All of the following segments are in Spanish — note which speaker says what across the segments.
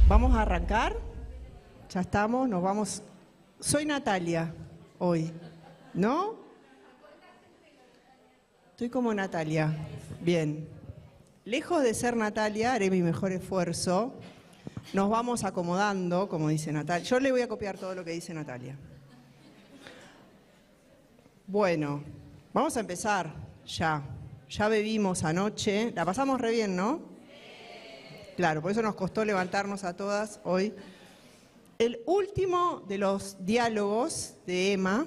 Speaker 1: Vamos a arrancar. Ya estamos, nos vamos. Soy Natalia hoy, ¿no? Estoy como Natalia. Bien. Lejos de ser Natalia, haré mi mejor esfuerzo. Nos vamos acomodando, como dice Natalia. Yo le voy a copiar todo lo que dice Natalia. Bueno, vamos a empezar ya. Ya bebimos anoche. La pasamos re bien, ¿no? Claro, por eso nos costó levantarnos a todas hoy. El último de los diálogos de Emma,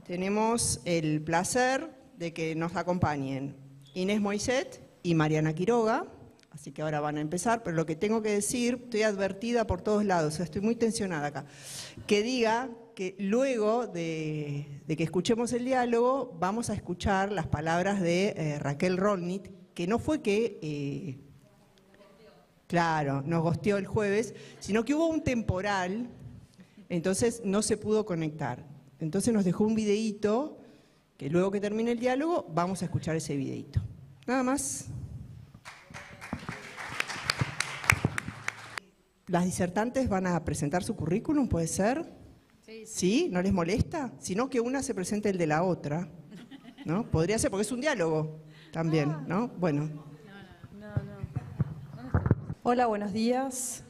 Speaker 1: tenemos el placer de que nos acompañen Inés Moisset y Mariana Quiroga, así que ahora van a empezar, pero lo que tengo que decir, estoy advertida por todos lados, estoy muy tensionada acá, que diga que luego de que escuchemos el diálogo, vamos a escuchar las palabras de Raquel Rolnit, que no fue que... Claro, nos gosteó el jueves, sino que hubo un temporal, entonces no se pudo conectar. Entonces nos dejó un videíto, que luego que termine el diálogo, vamos a escuchar ese videíto. Nada más. Las disertantes van a presentar su currículum, ¿puede ser? ¿Sí? ¿No les molesta? Sino que una se presente el de la otra, ¿no? Podría ser, porque es un diálogo también, ¿no? Bueno.
Speaker 2: Hola, buenos días.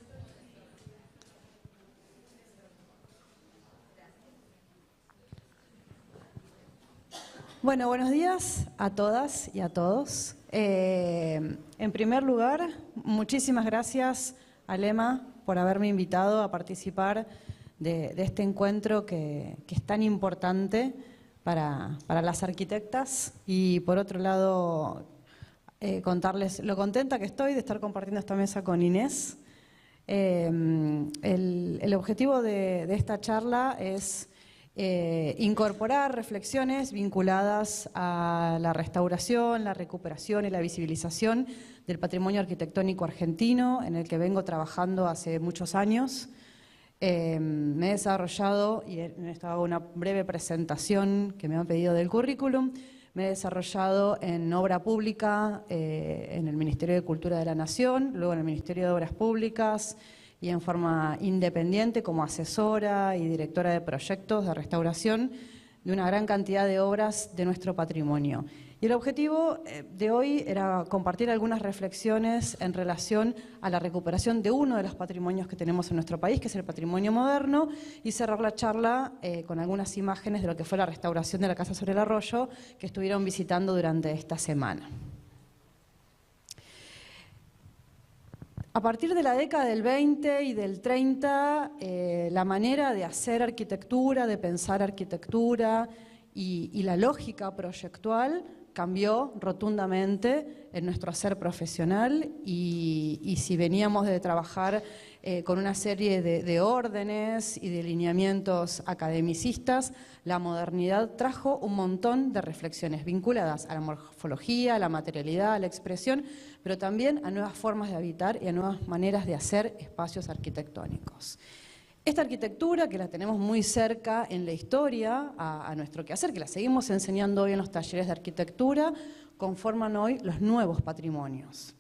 Speaker 2: Bueno, buenos días a todas y a todos. En primer lugar, muchísimas gracias a Lema por haberme invitado a participar de este encuentro que es tan importante para las arquitectas. Y por otro lado, contarles lo contenta que estoy de estar compartiendo esta mesa con Inés. El objetivo de esta charla es incorporar reflexiones vinculadas a la restauración, la recuperación y la visibilización del patrimonio arquitectónico argentino, en el que vengo trabajando hace muchos años. Me he desarrollado, y en esto hago una breve presentación que me han pedido del currículum, me he desarrollado en obra pública, en el Ministerio de Cultura de la Nación, luego en el Ministerio de Obras Públicas y en forma independiente como asesora y directora de proyectos de restauración de una gran cantidad de obras de nuestro patrimonio. Y el objetivo de hoy era compartir algunas reflexiones en relación a la recuperación de uno de los patrimonios que tenemos en nuestro país, que es el patrimonio moderno, y cerrar la charla con algunas imágenes de lo que fue la restauración de la Casa sobre el Arroyo que estuvieron visitando durante esta semana. A partir de la década del 20 y del 30, la manera de hacer arquitectura, de pensar arquitectura y la lógica proyectual cambió rotundamente en nuestro hacer profesional y si veníamos de trabajar con una serie de órdenes y de lineamientos academicistas, la modernidad trajo un montón de reflexiones vinculadas a la morfología, a la materialidad, a la expresión, pero también a nuevas formas de habitar y a nuevas maneras de hacer espacios arquitectónicos. Esta arquitectura, que la tenemos muy cerca en la historia, a nuestro quehacer, que la seguimos enseñando hoy en los talleres de arquitectura, conforman hoy los nuevos patrimonios.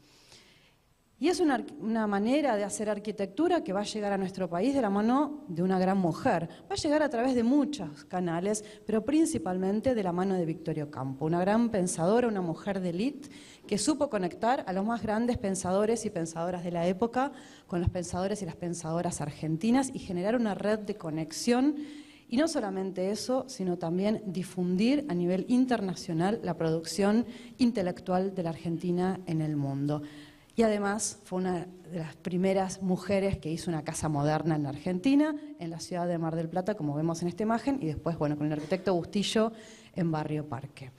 Speaker 2: Y es una manera de hacer arquitectura que va a llegar a nuestro país de la mano de una gran mujer. Va a llegar a través de muchos canales, pero principalmente de la mano de Victoria Ocampo, una gran pensadora, una mujer de élite que supo conectar a los más grandes pensadores y pensadoras de la época con los pensadores y las pensadoras argentinas y generar una red de conexión. Y no solamente eso, sino también difundir a nivel internacional la producción intelectual de la Argentina en el mundo. Y además fue una de las primeras mujeres que hizo una casa moderna en la Argentina, en la ciudad de Mar del Plata, como vemos en esta imagen, y después, bueno, con el arquitecto Bustillo en Barrio Parque.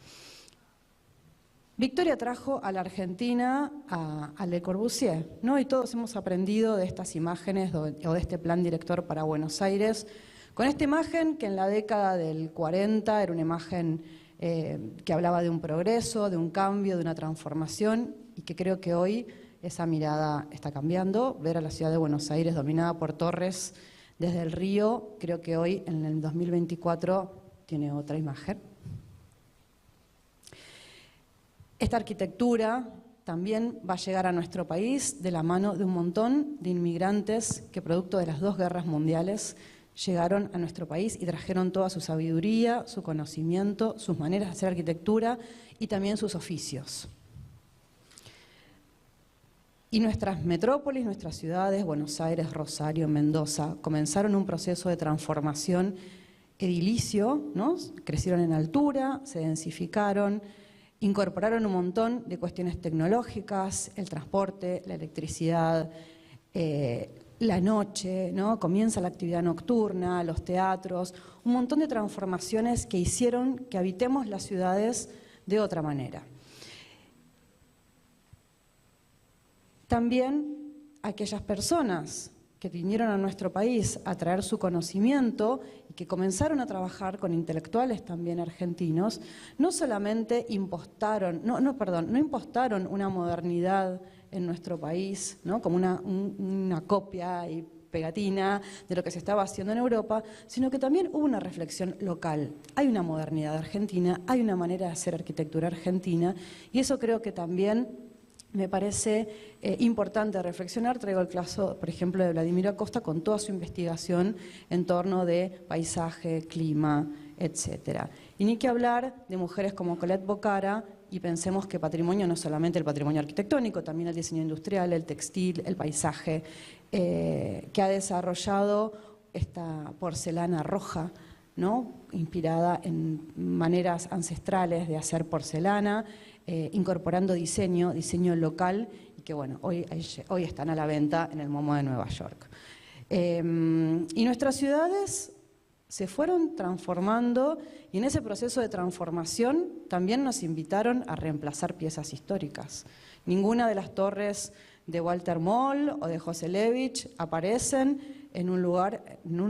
Speaker 2: Victoria trajo a la Argentina a Le Corbusier, ¿no? Y todos hemos aprendido de estas imágenes o de este plan director para Buenos Aires, con esta imagen que en la década del 40 era una imagen que hablaba de un progreso, de un cambio, de una transformación, y que creo que hoy esa mirada está cambiando. Ver a la ciudad de Buenos Aires dominada por torres desde el río, creo que hoy, en el 2024, tiene otra imagen. Esta arquitectura también va a llegar a nuestro país de la mano de un montón de inmigrantes que, producto de las 2 guerras mundiales, llegaron a nuestro país y trajeron toda su sabiduría, su conocimiento, sus maneras de hacer arquitectura y también sus oficios. Y nuestras metrópolis, nuestras ciudades, Buenos Aires, Rosario, Mendoza, comenzaron un proceso de transformación edilicio, ¿no? Crecieron en altura, se densificaron, incorporaron un montón de cuestiones tecnológicas, el transporte, la electricidad, la noche, ¿no? Comienza la actividad nocturna, los teatros, un montón de transformaciones que hicieron que habitemos las ciudades de otra manera. También aquellas personas que vinieron a nuestro país a traer su conocimiento y que comenzaron a trabajar con intelectuales también argentinos, no solamente impostaron una modernidad en nuestro país, ¿no? Como una copia y pegatina de lo que se estaba haciendo en Europa, sino que también hubo una reflexión local. Hay una modernidad argentina, hay una manera de hacer arquitectura argentina, y eso creo que también me parece importante reflexionar. Traigo el caso, por ejemplo, de Vladimiro Acosta con toda su investigación en torno de paisaje, clima, etc. Y ni que hablar de mujeres como Colette Bocara, y pensemos que patrimonio no es solamente el patrimonio arquitectónico, también el diseño industrial, el textil, el paisaje, que ha desarrollado esta porcelana roja, ¿no? Inspirada en maneras ancestrales de hacer porcelana, incorporando diseño local, y que bueno, hoy están a la venta en el MoMA de Nueva York. Y nuestras ciudades se fueron transformando, y en ese proceso de transformación también nos invitaron a reemplazar piezas históricas. Ninguna de las torres de Walter Moll o de José Levich aparecen en un lugar, en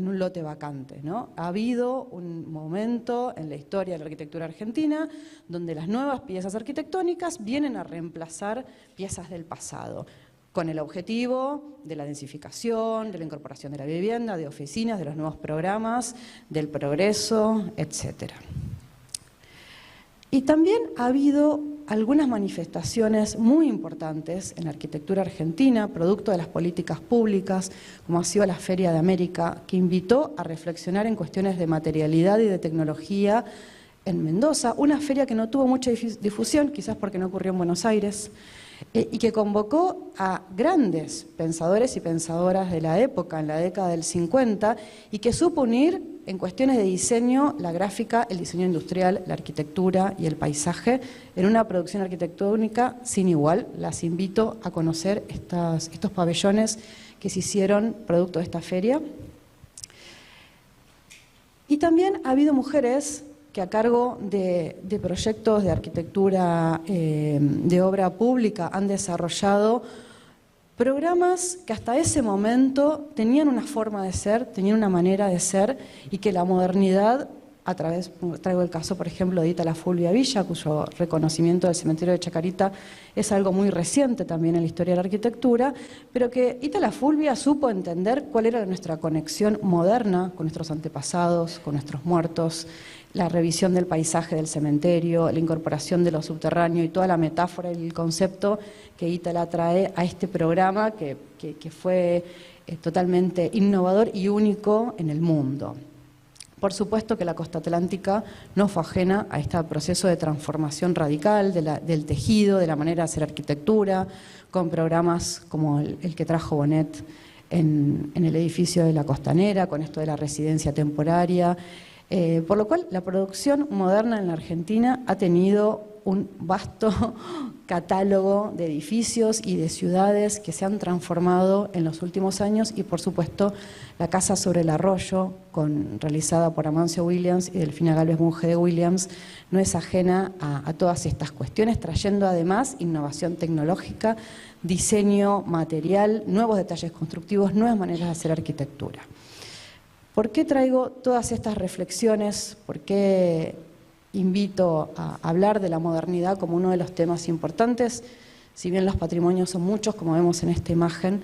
Speaker 2: un lote vacante, ¿no? Ha habido un momento en la historia de la arquitectura argentina donde las nuevas piezas arquitectónicas vienen a reemplazar piezas del pasado, con el objetivo de la densificación, de la incorporación de la vivienda, de oficinas, de los nuevos programas, del progreso, etc. Y también ha habido algunas manifestaciones muy importantes en la arquitectura argentina, producto de las políticas públicas, como ha sido la Feria de América, que invitó a reflexionar en cuestiones de materialidad y de tecnología en Mendoza, una feria que no tuvo mucha difusión, quizás porque no ocurrió en Buenos Aires, y que convocó a grandes pensadores y pensadoras de la época, en la década del 50, y que supo unir en cuestiones de diseño, la gráfica, el diseño industrial, la arquitectura y el paisaje, en una producción arquitectónica sin igual. Las invito a conocer estos pabellones que se hicieron producto de esta feria. Y también ha habido mujeres que a cargo de proyectos de arquitectura de obra pública han desarrollado programas que hasta ese momento tenían una forma de ser, tenían una manera de ser, y que la modernidad, traigo el caso por ejemplo de Ítala Fulvia Villa, cuyo reconocimiento del cementerio de Chacarita es algo muy reciente también en la historia de la arquitectura, pero que Ítala Fulvia supo entender cuál era nuestra conexión moderna con nuestros antepasados, con nuestros muertos, la revisión del paisaje del cementerio, la incorporación de lo subterráneo y toda la metáfora y el concepto que Ítala trae a este programa que fue totalmente innovador y único en el mundo. Por supuesto que la costa atlántica no fue ajena a este proceso de transformación radical del tejido, de la manera de hacer arquitectura, con programas como el que trajo Bonet en el edificio de la Costanera, con esto de la residencia temporaria. Por lo cual, la producción moderna en la Argentina ha tenido un vasto catálogo de edificios y de ciudades que se han transformado en los últimos años, y por supuesto la Casa sobre el Arroyo, realizada por Amancio Williams y Delfina Gálvez Bunge de Williams, no es ajena a todas estas cuestiones, trayendo además innovación tecnológica, diseño material, nuevos detalles constructivos, nuevas maneras de hacer arquitectura. ¿Por qué traigo todas estas reflexiones? ¿Por qué invito a hablar de la modernidad como uno de los temas importantes? Si bien los patrimonios son muchos, como vemos en esta imagen,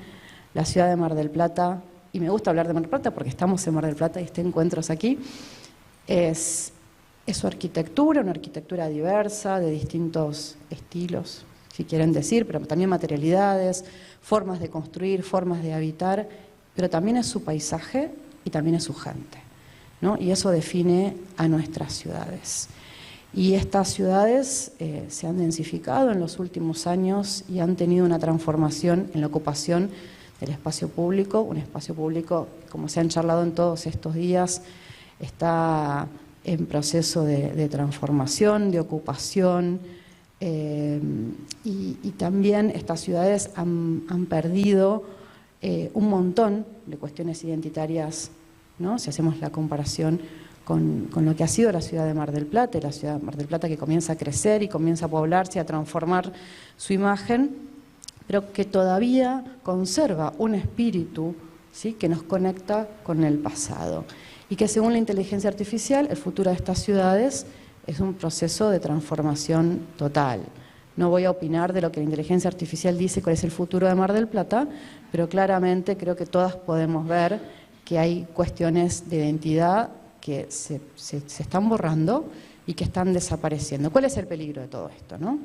Speaker 2: la ciudad de Mar del Plata, y me gusta hablar de Mar del Plata porque estamos en Mar del Plata y este encuentro es aquí, es su arquitectura, una arquitectura diversa, de distintos estilos, si quieren decir, pero también materialidades, formas de construir, formas de habitar, pero también es su paisaje y también es su gente, ¿no? Y eso define a nuestras ciudades. Y estas ciudades se han densificado en los últimos años y han tenido una transformación en la ocupación del espacio público, un espacio público, como se han charlado en todos estos días, está en proceso de transformación, de ocupación, y también estas ciudades han perdido un montón de cuestiones identitarias, ¿no? Si hacemos la comparación con lo que ha sido la ciudad de Mar del Plata, y la ciudad de Mar del Plata que comienza a crecer y comienza a poblarse, a transformar su imagen, pero que todavía conserva un espíritu, ¿sí?, que nos conecta con el pasado. Y que según la inteligencia artificial, el futuro de estas ciudades es un proceso de transformación total. No voy a opinar de lo que la inteligencia artificial dice cuál es el futuro de Mar del Plata, pero claramente creo que todas podemos ver que hay cuestiones de identidad que se están borrando y que están desapareciendo. ¿Cuál es el peligro de todo esto, no?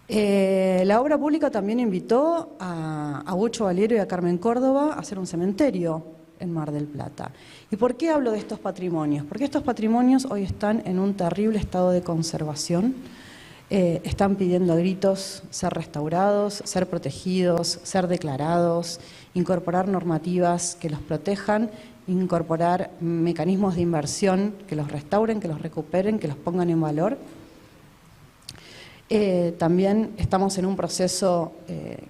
Speaker 2: La obra pública también invitó a Bucho Valiero y a Carmen Córdoba a hacer un cementerio en Mar del Plata. ¿Y por qué hablo de estos patrimonios? Porque estos patrimonios hoy están en un terrible estado de conservación, están pidiendo a gritos ser restaurados, ser protegidos, ser declarados, incorporar normativas que los protejan, incorporar mecanismos de inversión que los restauren, que los recuperen, que los pongan en valor. También estamos en un proceso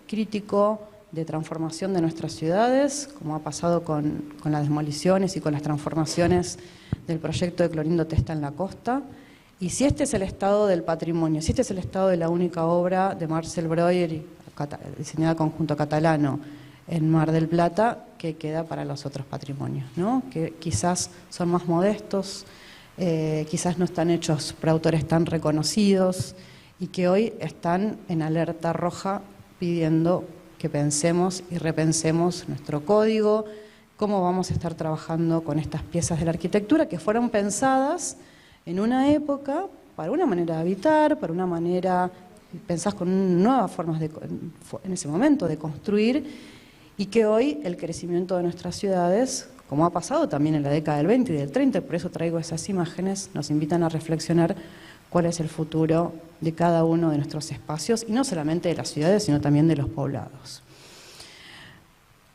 Speaker 2: crítico de transformación de nuestras ciudades, como ha pasado con las demoliciones y con las transformaciones del proyecto de Clorindo Testa en la costa. Y si este es el estado del patrimonio, si este es el estado de la única obra de Marcel Breuer, diseñada conjunto catalano en Mar del Plata, ¿qué queda para los otros patrimonios, ¿no? Que quizás son más modestos, quizás no están hechos por autores tan reconocidos y que hoy están en alerta roja pidiendo que pensemos y repensemos nuestro código, cómo vamos a estar trabajando con estas piezas de la arquitectura que fueron pensadas en una época para una manera de habitar, para una manera, pensás con nuevas formas en ese momento de construir, y que hoy el crecimiento de nuestras ciudades, como ha pasado también en la década del 20 y del 30, y por eso traigo esas imágenes, nos invitan a reflexionar cuál es el futuro de cada uno de nuestros espacios, y no solamente de las ciudades, sino también de los poblados.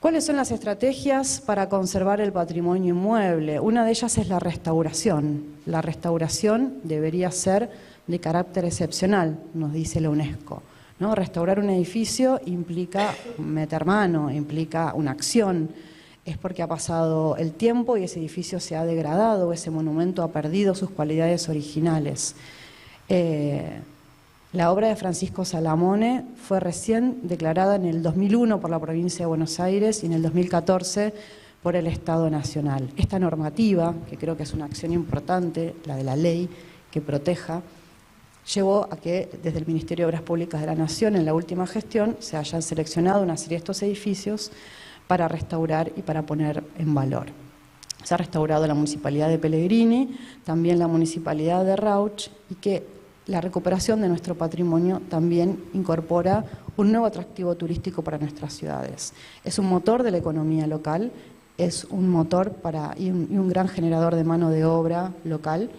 Speaker 2: ¿Cuáles son las estrategias para conservar el patrimonio inmueble? Una de ellas es la restauración. La restauración debería ser de carácter excepcional, nos dice la UNESCO, ¿no? Restaurar un edificio implica meter mano, implica una acción. Es porque ha pasado el tiempo y ese edificio se ha degradado, ese monumento ha perdido sus cualidades originales. La obra de Francisco Salamone fue recién declarada en el 2001 por la provincia de Buenos Aires y en el 2014 por el Estado Nacional. Esta normativa, que creo que es una acción importante, la de la ley que proteja, llevó a que desde el Ministerio de Obras Públicas de la Nación, en la última gestión, se hayan seleccionado una serie de estos edificios para restaurar y para poner en valor. Se ha restaurado la Municipalidad de Pellegrini, también la Municipalidad de Rauch, y que la recuperación de nuestro patrimonio también incorpora un nuevo atractivo turístico para nuestras ciudades. Es un motor de la economía local, es un motor y un gran generador de mano de obra local,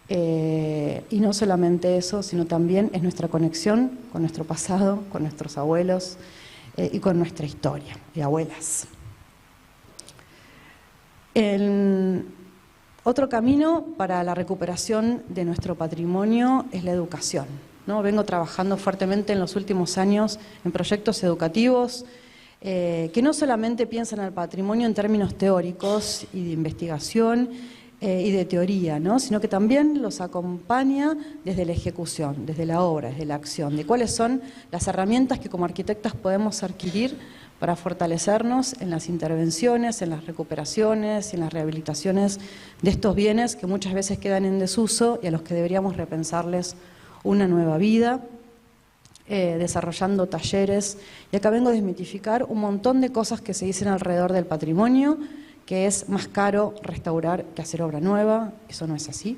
Speaker 2: y no solamente eso, sino también es nuestra conexión con nuestro pasado, con nuestros abuelos y con nuestra historia de abuelas. Otro camino para la recuperación de nuestro patrimonio es la educación, ¿no? Vengo trabajando fuertemente en los últimos años en proyectos educativos que no solamente piensan al patrimonio en términos teóricos y de investigación y de teoría, ¿no? Sino que también los acompaña desde la ejecución, desde la obra, desde la acción, de cuáles son las herramientas que como arquitectas podemos adquirir para fortalecernos en las intervenciones, en las recuperaciones, en las rehabilitaciones de estos bienes que muchas veces quedan en desuso y a los que deberíamos repensarles una nueva vida. desarrollando talleres, y acá vengo a desmitificar un montón de cosas que se dicen alrededor del patrimonio, que es más caro restaurar que hacer obra nueva. Eso no es así.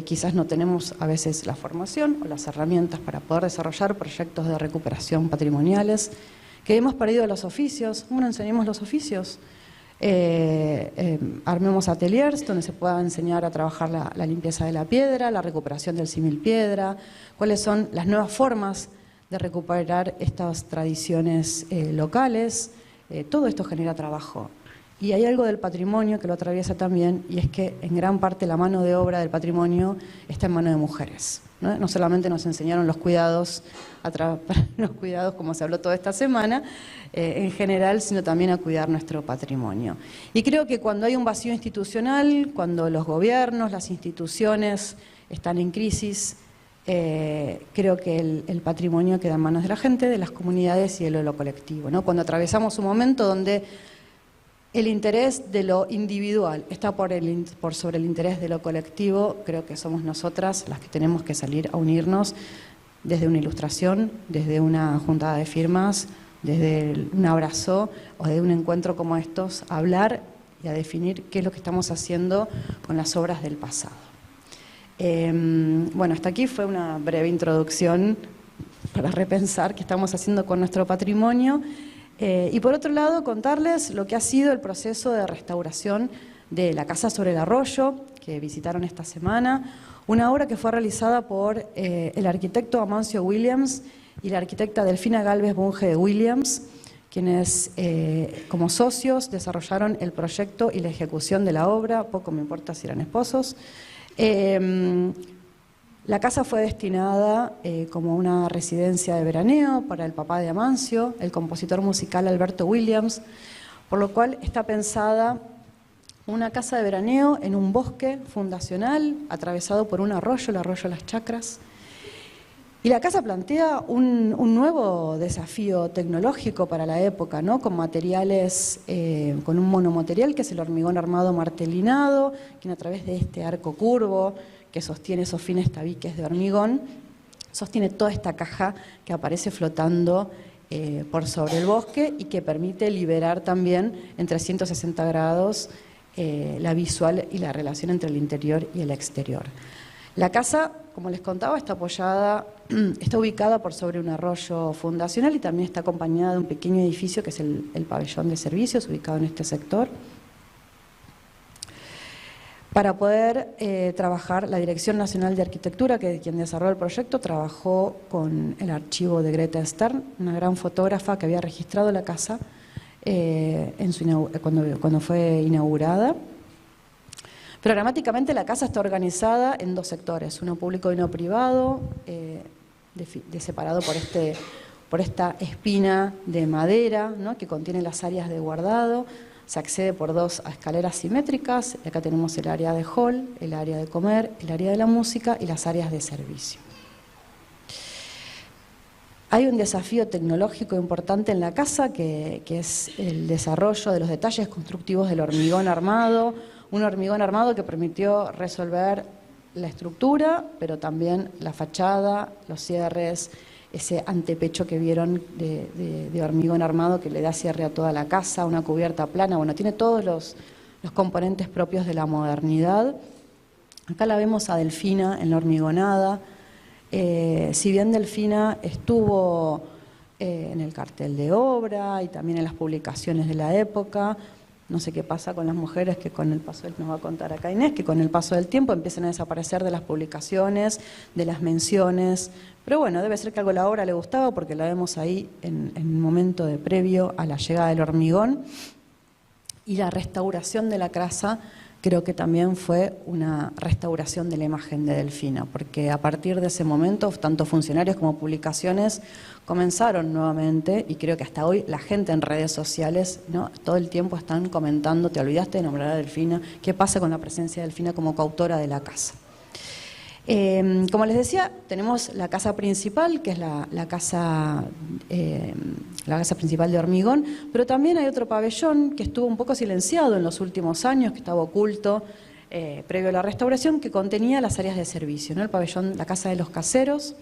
Speaker 2: Quizás no tenemos a veces la formación o las herramientas para poder desarrollar proyectos de recuperación patrimoniales, que hemos perdido los oficios. Bueno, enseñemos los oficios. Armemos ateliers donde se pueda enseñar a trabajar la limpieza de la piedra, la recuperación del símil piedra, cuáles son las nuevas formas de recuperar estas tradiciones locales. Todo esto genera trabajo. Y hay algo del patrimonio que lo atraviesa también, y es que en gran parte la mano de obra del patrimonio está en manos de mujeres, ¿no? No solamente nos enseñaron los cuidados, los cuidados como se habló toda esta semana, en general, sino también a cuidar nuestro patrimonio. Y creo que cuando hay un vacío institucional, cuando los gobiernos, las instituciones están en crisis, creo que el patrimonio queda en manos de la gente, de las comunidades y de lo colectivo, ¿no? Cuando atravesamos un momento donde el interés de lo individual está por sobre el interés de lo colectivo, creo que somos nosotras las que tenemos que salir a unirnos desde una ilustración, desde una juntada de firmas, desde un abrazo o de un encuentro como estos, a hablar y a definir qué es lo que estamos haciendo con las obras del pasado. Bueno, hasta aquí fue una breve introducción para repensar qué estamos haciendo con nuestro patrimonio. Y por otro lado, contarles lo que ha sido el proceso de restauración de la Casa sobre el Arroyo, que visitaron esta semana, una obra que fue realizada por el arquitecto Amancio Williams y la arquitecta Delfina Galvez Bunge de Williams, quienes como socios desarrollaron el proyecto y la ejecución de la obra, poco me importa si eran esposos. La casa fue destinada como una residencia de veraneo para el papá de Amancio, el compositor musical Alberto Williams, por lo cual está pensada una casa de veraneo en un bosque fundacional atravesado por un arroyo, el arroyo Las Chacras. Y la casa plantea un nuevo desafío tecnológico para la época, ¿no? Con materiales, con un monomaterial que es el hormigón armado martelinado, quien a través de este arco curvo que sostiene esos fines tabiques de hormigón, sostiene toda esta caja que aparece flotando por sobre el bosque y que permite liberar también en 360 grados la visual y la relación entre el interior y el exterior. La casa, como les contaba, está ubicada por sobre un arroyo fundacional y también está acompañada de un pequeño edificio que es el pabellón de servicios ubicado en este sector. Para poder trabajar, la Dirección Nacional de Arquitectura, que quien desarrolló el proyecto, trabajó con el archivo de Greta Stern, una gran fotógrafa que había registrado la casa cuando fue inaugurada. Programáticamente la casa está organizada en dos sectores, uno público y uno privado, separado por esta espina de madera, ¿no? Que contiene las áreas de guardado. Se accede por dos escaleras simétricas, y acá tenemos el área de hall, el área de comer, el área de la música y las áreas de servicio. Hay un desafío tecnológico importante en la casa que es el desarrollo de los detalles constructivos del hormigón armado, un hormigón armado que permitió resolver la estructura, pero también la fachada, los cierres, ese antepecho que vieron de hormigón armado que le da cierre a toda la casa, una cubierta plana, bueno, tiene todos los componentes propios de la modernidad. Acá la vemos a Delfina en la hormigonada. Si bien Delfina estuvo en el cartel de obra y también en las publicaciones de la época, no sé qué pasa con las mujeres que con el paso, nos va a contar acá Inés, que con el paso del tiempo empiezan a desaparecer de las publicaciones, de las menciones, pero bueno, debe ser que algo a la obra le gustaba porque la vemos ahí en un momento previo a la llegada del hormigón. Y la restauración de la casa creo que también fue una restauración de la imagen de Delfina, porque a partir de ese momento, tanto funcionarios como publicaciones comenzaron nuevamente, y creo que hasta hoy la gente en redes sociales, ¿no? Todo el tiempo están comentando, te olvidaste de nombrar a Delfina, qué pasa con la presencia de Delfina como coautora de la casa. Como les decía, tenemos la casa principal, que es la casa principal de hormigón, pero también hay otro pabellón que estuvo un poco silenciado en los últimos años, que estaba oculto previo a la restauración, que contenía las áreas de servicio, ¿no? El pabellón, la casa de los caseros.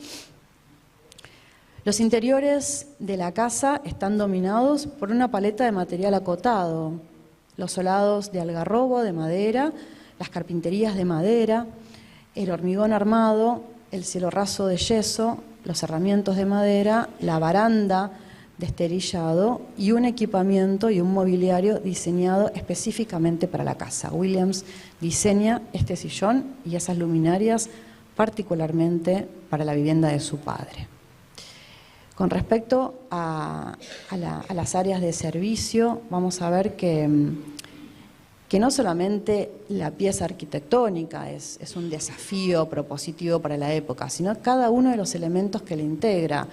Speaker 2: Los interiores de la casa están dominados por una paleta de material acotado, los solados de algarrobo, de madera, las carpinterías de madera, el hormigón armado, el cielo raso de yeso, los cerramientos de madera, la baranda de esterillado y un equipamiento y un mobiliario diseñado específicamente para la casa. Williams diseña este sillón y esas luminarias particularmente para la vivienda de su padre. Con respecto a las áreas de servicio, vamos a ver que no solamente la pieza arquitectónica es un desafío propositivo para la época, sino cada uno de los elementos que le integra,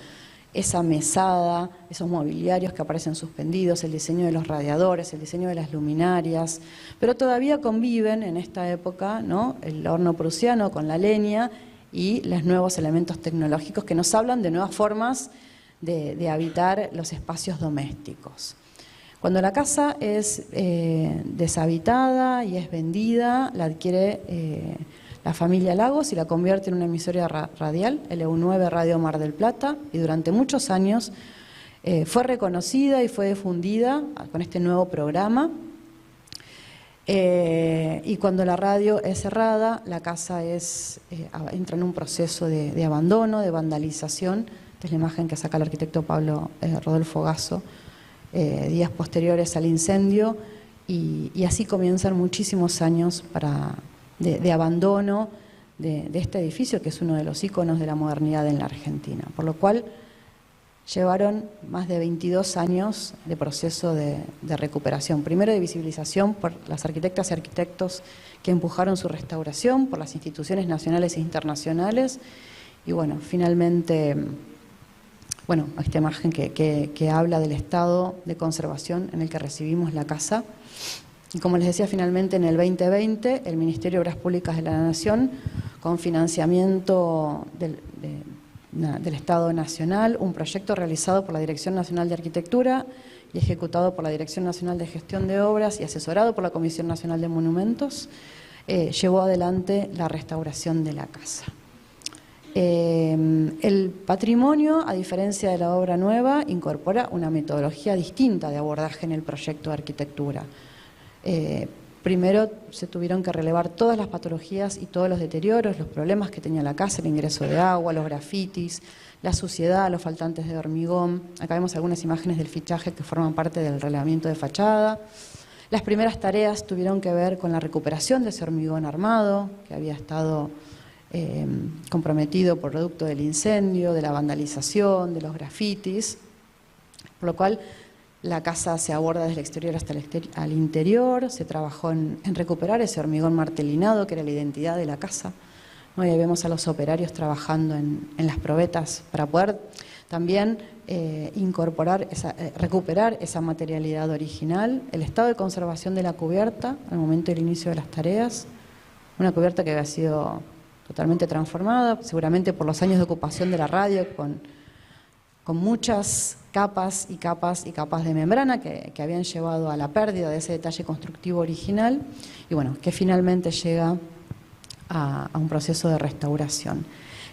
Speaker 2: esa mesada, esos mobiliarios que aparecen suspendidos, el diseño de los radiadores, el diseño de las luminarias, pero todavía conviven en esta época, ¿no?, el horno prusiano con la leña y los nuevos elementos tecnológicos que nos hablan de nuevas formas de habitar los espacios domésticos. Cuando la casa es deshabitada y es vendida, la adquiere la familia Lagos y la convierte en una emisora radial, LU9 Radio Mar del Plata, y durante muchos años fue reconocida y fue difundida con este nuevo programa. Y cuando la radio es cerrada, la casa entra en un proceso de abandono, de vandalización. Esta es la imagen que saca el arquitecto Pablo Rodolfo Gasso días posteriores al incendio, y así comienzan muchísimos años de abandono de este edificio, que es uno de los íconos de la modernidad en la Argentina, por lo cual llevaron más de 22 años de proceso de recuperación, primero de visibilización por las arquitectas y arquitectos que empujaron su restauración, por las instituciones nacionales e internacionales, y bueno, finalmente, esta imagen que habla del estado de conservación en el que recibimos la casa. Y como les decía, finalmente en el 2020 el Ministerio de Obras Públicas de la Nación, con financiamiento del Estado Nacional, un proyecto realizado por la Dirección Nacional de Arquitectura y ejecutado por la Dirección Nacional de Gestión de Obras y asesorado por la Comisión Nacional de Monumentos, llevó adelante la restauración de la casa. El patrimonio, a diferencia de la obra nueva, incorpora una metodología distinta de abordaje en el proyecto de arquitectura. Primero se tuvieron que relevar todas las patologías y todos los deterioros, los problemas que tenía la casa, el ingreso de agua, los grafitis, la suciedad, los faltantes de hormigón. Acá vemos algunas imágenes del fichaje que forman parte del relevamiento de fachada. Las primeras tareas tuvieron que ver con la recuperación de ese hormigón armado, que había estado comprometido por producto del incendio, de la vandalización, de los grafitis, por lo cual la casa se aborda desde el exterior hasta el interior. Se trabajó en recuperar ese hormigón martelinado que era la identidad de la casa, ¿no? Y ahí vemos a los operarios trabajando en las probetas para poder también recuperar esa materialidad original. El estado de conservación de la cubierta al momento del inicio de las tareas, una cubierta que había sido totalmente transformada, seguramente por los años de ocupación de la radio, con muchas capas y capas y capas de membrana que habían llevado a la pérdida de ese detalle constructivo original, y bueno, que finalmente llega a un proceso de restauración.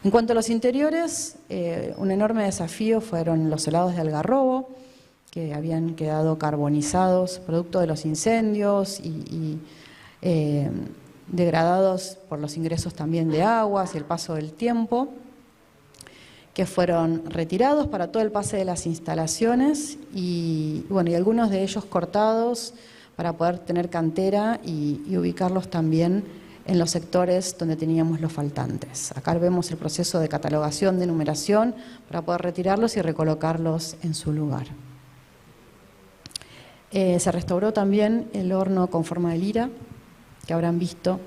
Speaker 2: En cuanto a los interiores, un enorme desafío fueron los solados de algarrobo, que habían quedado carbonizados producto de los incendios y degradados por los ingresos también de aguas y el paso del tiempo, que fueron retirados para todo el pase de las instalaciones y algunos de ellos cortados para poder tener cantera y ubicarlos también en los sectores donde teníamos los faltantes. Acá vemos el proceso de catalogación, de numeración, para poder retirarlos y recolocarlos en su lugar. Se restauró también el horno con forma de lira, que habrán visto,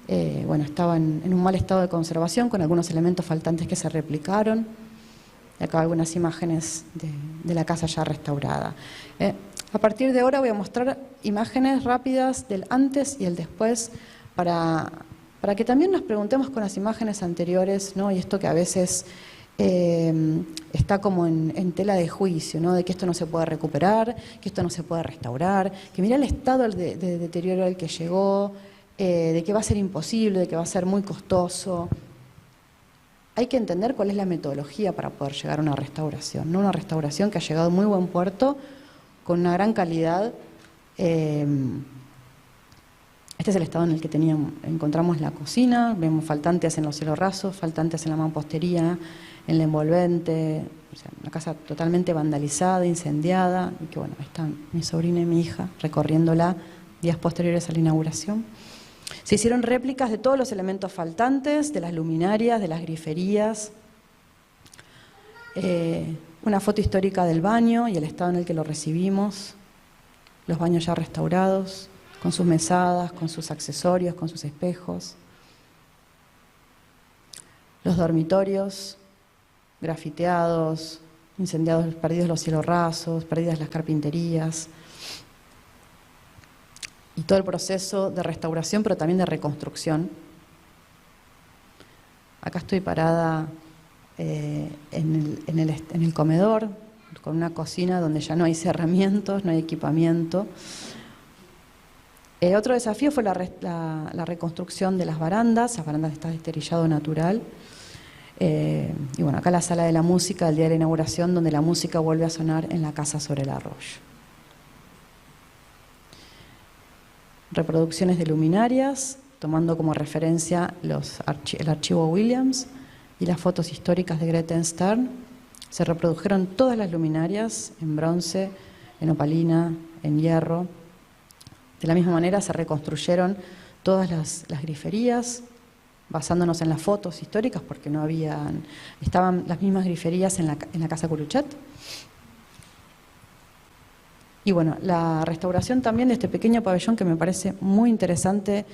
Speaker 2: estaba en un mal estado de conservación, con algunos elementos faltantes que se replicaron. Y acá algunas imágenes de la casa ya restaurada. A partir de ahora voy a mostrar imágenes rápidas del antes y el después, para que también nos preguntemos con las imágenes anteriores, ¿no? Y esto que a veces está como en tela de juicio, ¿no? De que esto no se puede recuperar, que esto no se puede restaurar, que mira el estado de deterioro al que llegó, de que va a ser imposible, de que va a ser muy costoso. hay que entender cuál es la metodología para poder llegar a una restauración, ¿no? Una restauración que ha llegado a muy buen puerto, con una gran calidad. Este es el estado en el que encontramos la cocina, vemos faltantes en los cielos rasos, faltantes en la mampostería, en la envolvente, o sea, una casa totalmente vandalizada, incendiada, y que bueno, ahí están mi sobrina y mi hija recorriéndola días posteriores a la inauguración. Se hicieron réplicas de todos los elementos faltantes, de las luminarias, de las griferías, una foto histórica del baño y el estado en el que lo recibimos, los baños ya restaurados, con sus mesadas, con sus accesorios, con sus espejos, los dormitorios grafiteados, incendiados, perdidos los cielos rasos, perdidas las carpinterías, y todo el proceso de restauración, pero también de reconstrucción. Acá estoy parada en el comedor, con una cocina donde ya no hay cerramientos, no hay equipamiento. Otro desafío fue la reconstrucción de las barandas están de esterillado natural. Y bueno, acá la sala de la música del día de la inauguración, donde la música vuelve a sonar en la casa sobre el arroyo. Reproducciones de luminarias, tomando como referencia el archivo Williams y las fotos históricas de Gretchen Stern. Se reprodujeron todas las luminarias en bronce, en opalina, en hierro. De la misma manera se reconstruyeron todas las griferías, basándonos en las fotos históricas, porque estaban las mismas griferías en la Casa Curuchet. Y bueno, la restauración también de este pequeño pabellón que me parece muy interesante,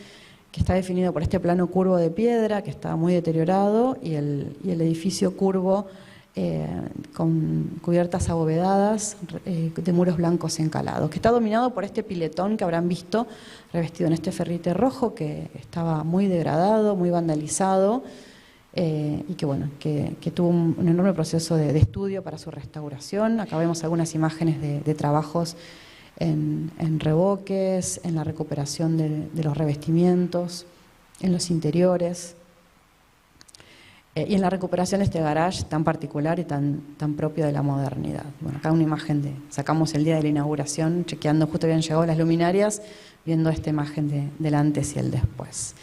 Speaker 2: que está definido por este plano curvo de piedra, que está muy deteriorado, y el edificio curvo con cubiertas abovedadas de muros blancos encalados, que está dominado por este piletón que habrán visto revestido en este ferrite rojo, que estaba muy degradado, muy vandalizado, y que bueno, que tuvo un enorme proceso de estudio para su restauración. Acá vemos algunas imágenes de trabajos en revoques, en la recuperación de los revestimientos, en los interiores, y en la recuperación de este garage tan particular y tan propio de la modernidad. Bueno, acá una imagen sacamos el día de la inauguración, chequeando, justo habían llegado las luminarias, viendo esta imagen del antes y el después.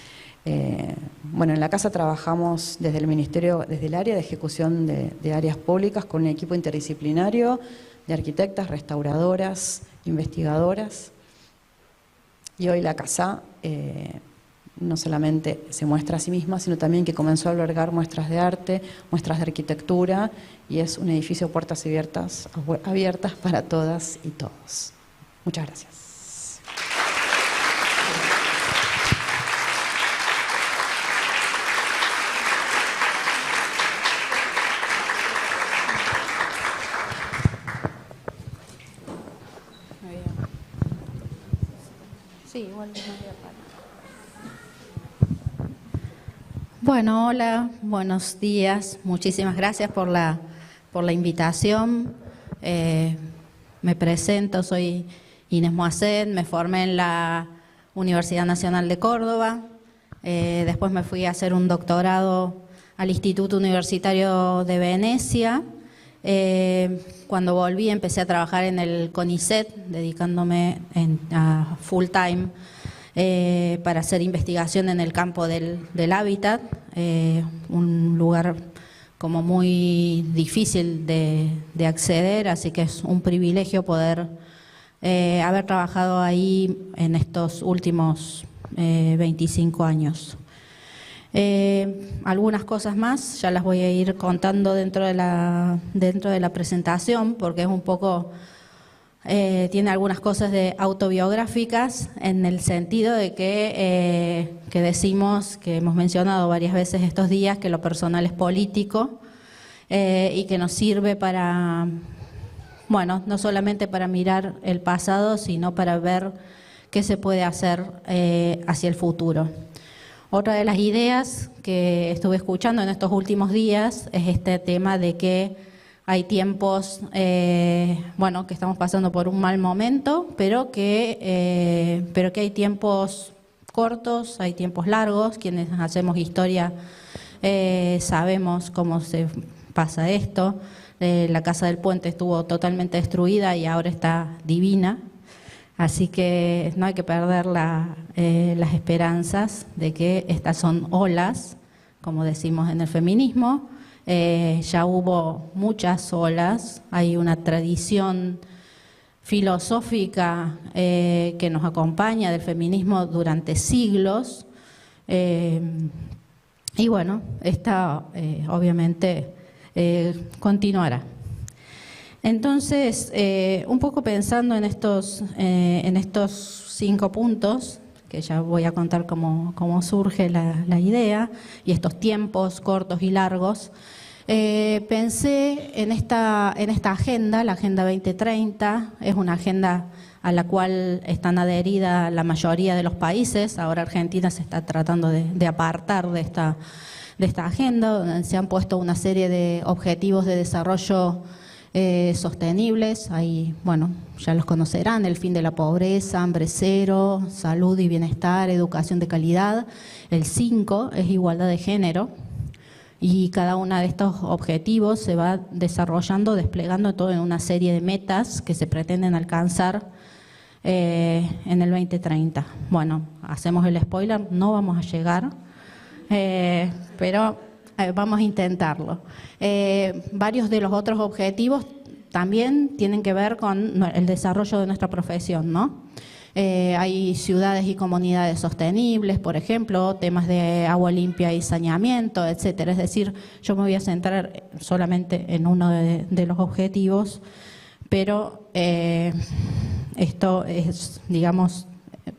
Speaker 2: Bueno, en la casa trabajamos desde el Ministerio, desde el área de ejecución de áreas públicas, con un equipo interdisciplinario de arquitectas, restauradoras, investigadoras. Y hoy la casa no solamente se muestra a sí misma, sino también que comenzó a albergar muestras de arte, muestras de arquitectura, y es un edificio puertas abiertas para todas y todos. Muchas gracias.
Speaker 3: Sí, igual no voy a parar. Bueno, hola, buenos días. Muchísimas gracias por la invitación. Me presento, soy Inés Moacet, me formé en la Universidad Nacional de Córdoba. Después me fui a hacer un doctorado al Instituto Universitario de Venecia. Cuando volví empecé a trabajar en el CONICET, dedicándome a full time para hacer investigación en el campo del hábitat, un lugar como muy difícil de acceder, así que es un privilegio poder haber trabajado ahí en estos últimos 25 años. Algunas cosas más ya las voy a ir contando dentro de la presentación, porque es un poco tiene algunas cosas de autobiográficas, en el sentido de que decimos, que hemos mencionado varias veces estos días, que lo personal es político, y que nos sirve para, bueno, no solamente para mirar el pasado, sino para ver qué se puede hacer hacia el futuro. Otra de las ideas que estuve escuchando en estos últimos días es este tema de que hay tiempos, bueno, que estamos pasando por un mal momento, pero que hay tiempos cortos, hay tiempos largos. Quienes hacemos historia sabemos cómo se pasa esto. La Casa del Puente estuvo totalmente destruida y ahora está divina. Así que no hay que perder las esperanzas de que estas son olas, como decimos en el feminismo. Ya hubo muchas olas, hay una tradición filosófica que nos acompaña del feminismo durante siglos. Y bueno, esta obviamente continuará. Entonces, un poco pensando en estos 5 puntos, que ya voy a contar cómo surge la idea, y estos tiempos cortos y largos, pensé en esta agenda, la Agenda 2030, es una agenda a la cual están adheridas la mayoría de los países. Ahora Argentina se está tratando de apartar de esta agenda, donde se han puesto una serie de objetivos de desarrollo sostenibles. Ahí, bueno, ya los conocerán: el fin de la pobreza, hambre cero, salud y bienestar, educación de calidad. El 5 es igualdad de género, y cada uno de estos objetivos se va desarrollando, desplegando todo en una serie de metas que se pretenden alcanzar en el 2030. Bueno, hacemos el spoiler, no vamos a llegar, pero vamos a intentarlo. Varios de los otros objetivos también tienen que ver con el desarrollo de nuestra profesión, ¿no? Hay ciudades y comunidades sostenibles, por ejemplo, temas de agua limpia y saneamiento, etcétera. Es decir, yo me voy a centrar solamente en uno de los objetivos, pero esto es, digamos,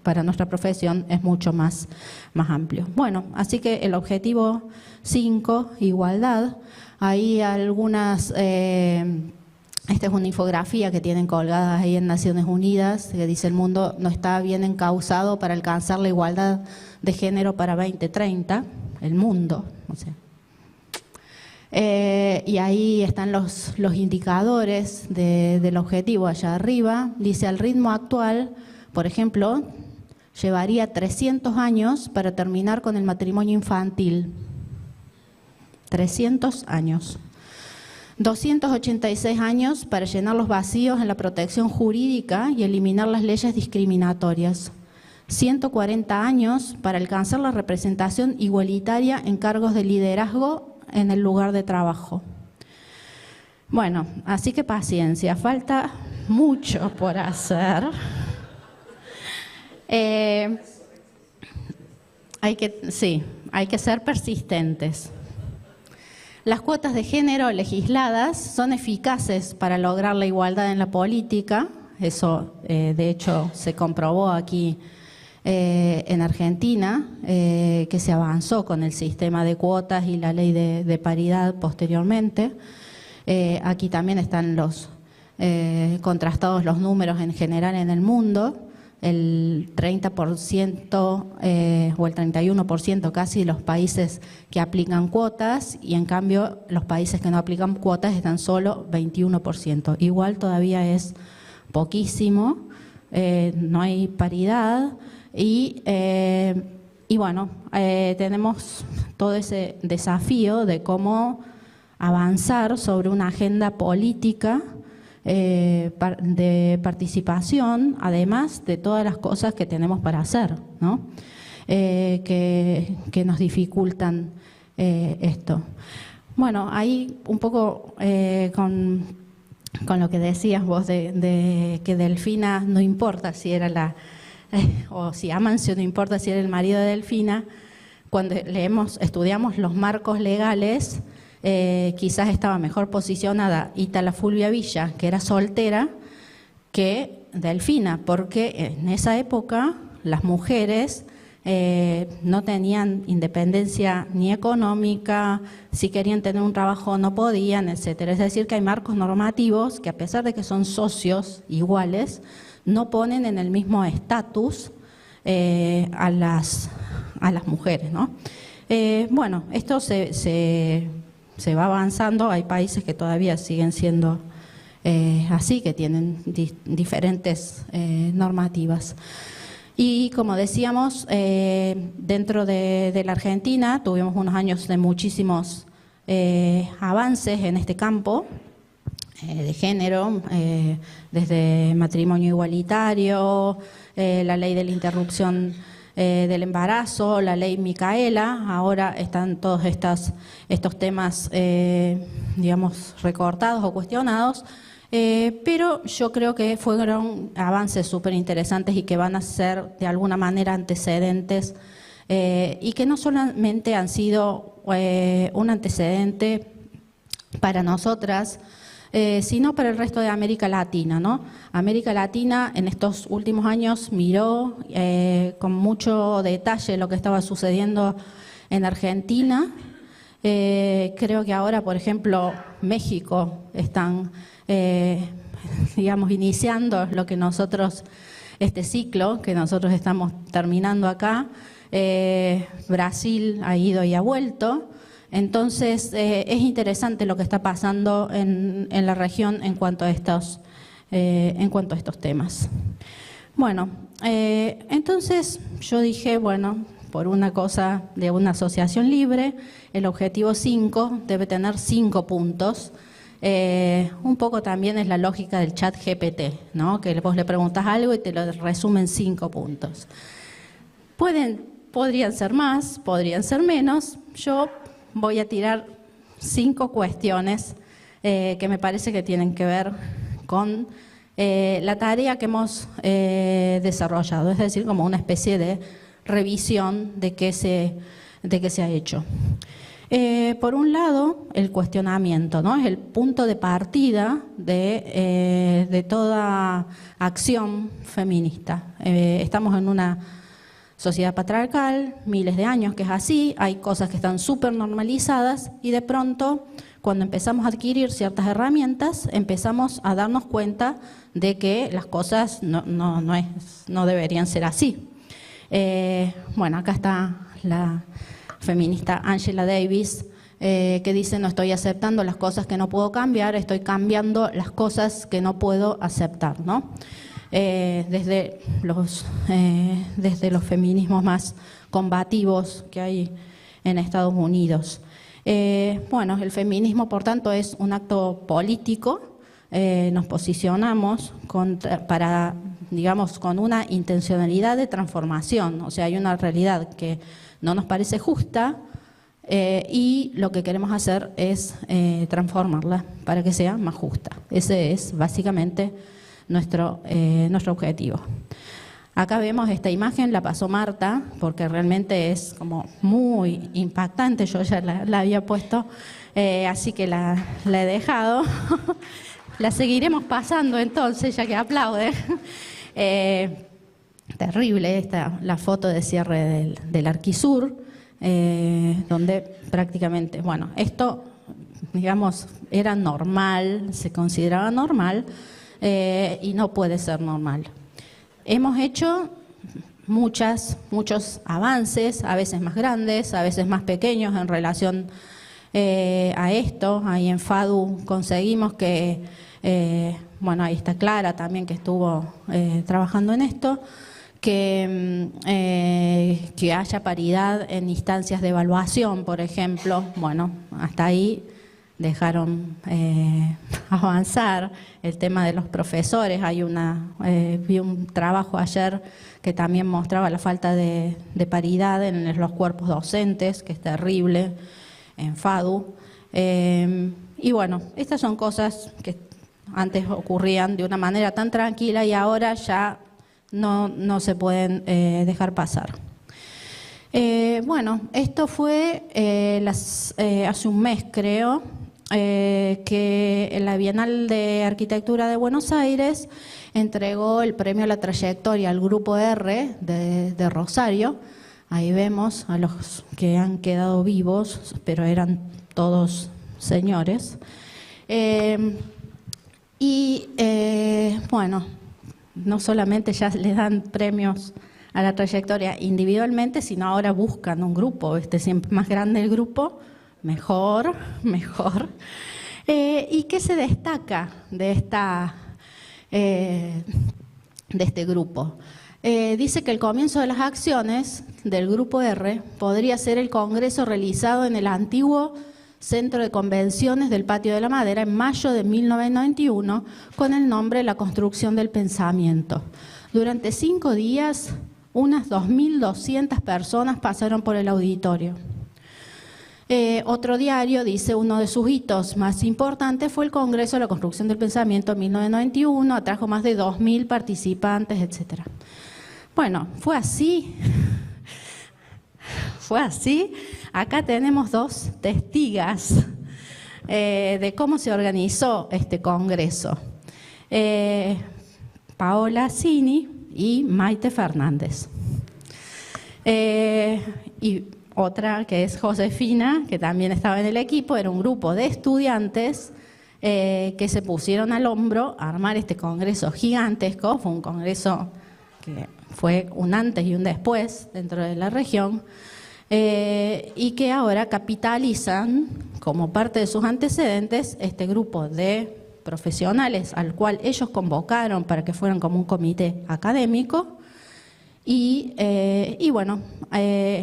Speaker 3: para nuestra profesión es mucho más amplio. Bueno, así que el objetivo 5, igualdad, hay algunas, esta es una infografía que tienen colgadas ahí en Naciones Unidas, que dice: el mundo no está bien encauzado para alcanzar la igualdad de género para 2030, el mundo, o sea. Y ahí están los indicadores del objetivo allá arriba. Dice: al ritmo actual, por ejemplo, llevaría 300 años para terminar con el matrimonio infantil. 300 años. 286 años para llenar los vacíos en la protección jurídica y eliminar las leyes discriminatorias. 140 años para alcanzar la representación igualitaria en cargos de liderazgo en el lugar de trabajo. Bueno, así que paciencia, falta mucho por hacer. Hay que ser persistentes. Las cuotas de género legisladas son eficaces para lograr la igualdad en la política. Eso, de hecho, se comprobó aquí en Argentina, que se avanzó con el sistema de cuotas y la ley de paridad posteriormente. Aquí también están contrastados los números en general en el mundo. El 30% o el 31% casi de los países que aplican cuotas, y en cambio los países que no aplican cuotas están solo 21%. Igual todavía es poquísimo, no hay paridad y bueno, tenemos todo ese desafío de cómo avanzar sobre una agenda política de participación, además de todas las cosas que tenemos para hacer, ¿no? Que nos dificultan esto. Bueno, ahí un poco con lo que decías vos de que Delfina no importa si era o si Amancio no importa si era el marido de Delfina. Cuando estudiamos los marcos legales, quizás estaba mejor posicionada Ítala Fulvia Villa, que era soltera, que Delfina, porque en esa época las mujeres no tenían independencia ni económica, si querían tener un trabajo no podían, etcétera. Es decir, que hay marcos normativos que, a pesar de que son socios iguales, no ponen en el mismo estatus a las mujeres, ¿no? Bueno, esto se va avanzando. Hay países que todavía siguen siendo así, que tienen diferentes normativas. Y como decíamos, dentro de la Argentina tuvimos unos años de muchísimos avances en este campo de género, desde matrimonio igualitario, la ley de la interrupción del embarazo, la ley Micaela. Ahora están todos estos temas, digamos, recortados o cuestionados, pero yo creo que fueron avances súper interesantes y que van a ser de alguna manera antecedentes, y que no solamente han sido un antecedente para nosotras, sino para el resto de América Latina, ¿no? América Latina en estos últimos años miró con mucho detalle lo que estaba sucediendo en Argentina. Creo que ahora, por ejemplo, México están, digamos, iniciando lo que nosotros, este ciclo que nosotros estamos terminando acá. Brasil ha ido y ha vuelto. Entonces, es interesante lo que está pasando en la región en cuanto a estos temas. Bueno, entonces yo dije, bueno, por una cosa de una asociación libre, el objetivo 5 debe tener 5 puntos. Un poco también es la lógica del chat GPT, ¿no? Que vos le preguntas algo y te lo resumen 5 puntos. Podrían ser más, podrían ser menos. Yo voy a tirar 5 cuestiones que me parece que tienen que ver con la tarea que hemos desarrollado, es decir, como una especie de revisión de qué se ha hecho. Por un lado, el cuestionamiento, ¿no? Es el punto de partida de toda acción feminista. Estamos en una sociedad patriarcal, miles de años que es así, hay cosas que están súper normalizadas y de pronto, cuando empezamos a adquirir ciertas herramientas, empezamos a darnos cuenta de que las cosas no deberían ser así. Bueno, acá está la feminista Angela Davis, que dice: no estoy aceptando las cosas que no puedo cambiar, estoy cambiando las cosas que no puedo aceptar, ¿no? Desde los feminismos más combativos que hay en Estados Unidos. Bueno, el feminismo, por tanto, es un acto político. Nos posicionamos digamos, con una intencionalidad de transformación. O sea, hay una realidad que no nos parece justa y lo que queremos hacer es transformarla para que sea más justa. Ese es básicamente nuestro objetivo. Acá vemos esta imagen, la pasó Marta, porque realmente es como muy impactante. Yo ya la había puesto, así que la he dejado. La seguiremos pasando entonces, ya que aplaude. Terrible la foto de cierre del Arquisur, donde prácticamente, bueno, esto, digamos, era normal, se consideraba normal, y no puede ser normal. Hemos hecho muchos avances, a veces más grandes, a veces más pequeños en relación a esto. Ahí en FADU conseguimos que, bueno, ahí está Clara también, que estuvo trabajando en esto, que haya paridad en instancias de evaluación, por ejemplo. Bueno, hasta ahí dejaron avanzar el tema de los profesores. Vi un trabajo ayer que también mostraba la falta de paridad en los cuerpos docentes, que es terrible en FADU. Y bueno, estas son cosas que antes ocurrían de una manera tan tranquila y ahora ya no se pueden dejar pasar. Bueno, esto fue hace un mes, creo, que en la Bienal de Arquitectura de Buenos Aires entregó el premio a la trayectoria al Grupo R de Rosario. Ahí vemos a los que han quedado vivos, pero eran todos señores. Bueno, no solamente ya les dan premios a la trayectoria individualmente, sino ahora buscan un grupo, siempre más grande el grupo, mejor. ¿Y qué se destaca de este grupo? dice que el comienzo de las acciones del Grupo R podría ser el congreso realizado en el antiguo Centro de Convenciones del Patio de la Madera en mayo de 1991 con el nombre La Construcción del Pensamiento. Durante 5 días, unas 2.200 personas pasaron por el auditorio. Otro diario dice uno de sus hitos más importantes fue el Congreso de la Construcción del Pensamiento en 1991, atrajo más de 2.000 participantes, etc. Bueno, fue así. Fue así. Acá tenemos 2 testigas de cómo se organizó este congreso. Paola Cini y Maite Fernández. Y otra que es Josefina, que también estaba en el equipo, era un grupo de estudiantes que se pusieron al hombro a armar este congreso gigantesco. Fue un congreso que fue un antes y un después dentro de la región, y que ahora capitalizan como parte de sus antecedentes este grupo de profesionales al cual ellos convocaron para que fueran como un comité académico y bueno,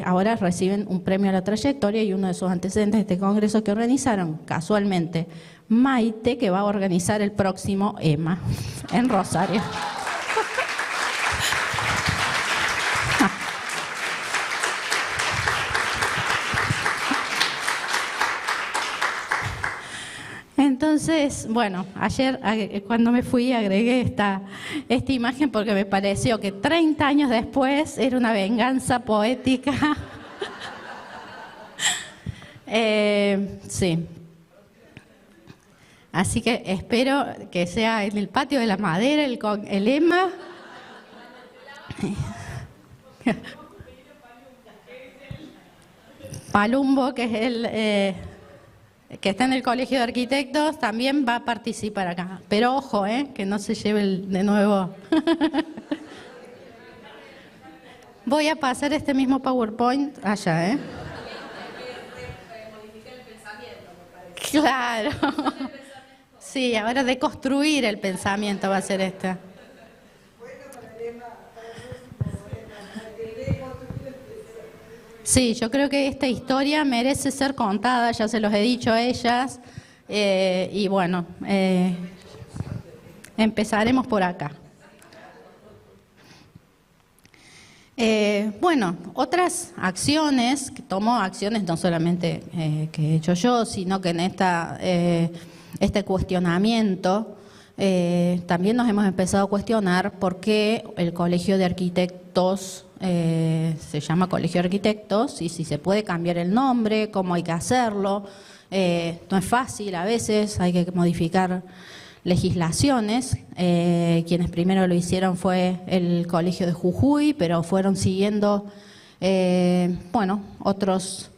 Speaker 3: ahora reciben un premio a la trayectoria y uno de sus antecedentes de este congreso que organizaron casualmente Maite, que va a organizar el próximo EMA en Rosario. Entonces, bueno, ayer cuando me fui agregué esta imagen porque me pareció que 30 años después era una venganza poética. Sí. Así que espero que sea en el Patio de la Madera el EMA. Palumbo, que es el... que está en el Colegio de Arquitectos, también va a participar acá. Pero ojo, que no se lleve de nuevo. Voy a pasar este mismo PowerPoint allá, Claro. Sí, ahora de construir el pensamiento va a ser esta. Sí, yo creo que esta historia merece ser contada, ya se los he dicho a ellas, y bueno, empezaremos por acá. Bueno, otras acciones, que tomo acciones no solamente que he hecho yo, sino que en este cuestionamiento también nos hemos empezado a cuestionar por qué el Colegio de Arquitectos se llama Colegio de Arquitectos y si se puede cambiar el nombre, cómo hay que hacerlo. No es fácil a veces, hay que modificar legislaciones. Quienes primero lo hicieron fue el Colegio de Jujuy, pero fueron siguiendo bueno, otros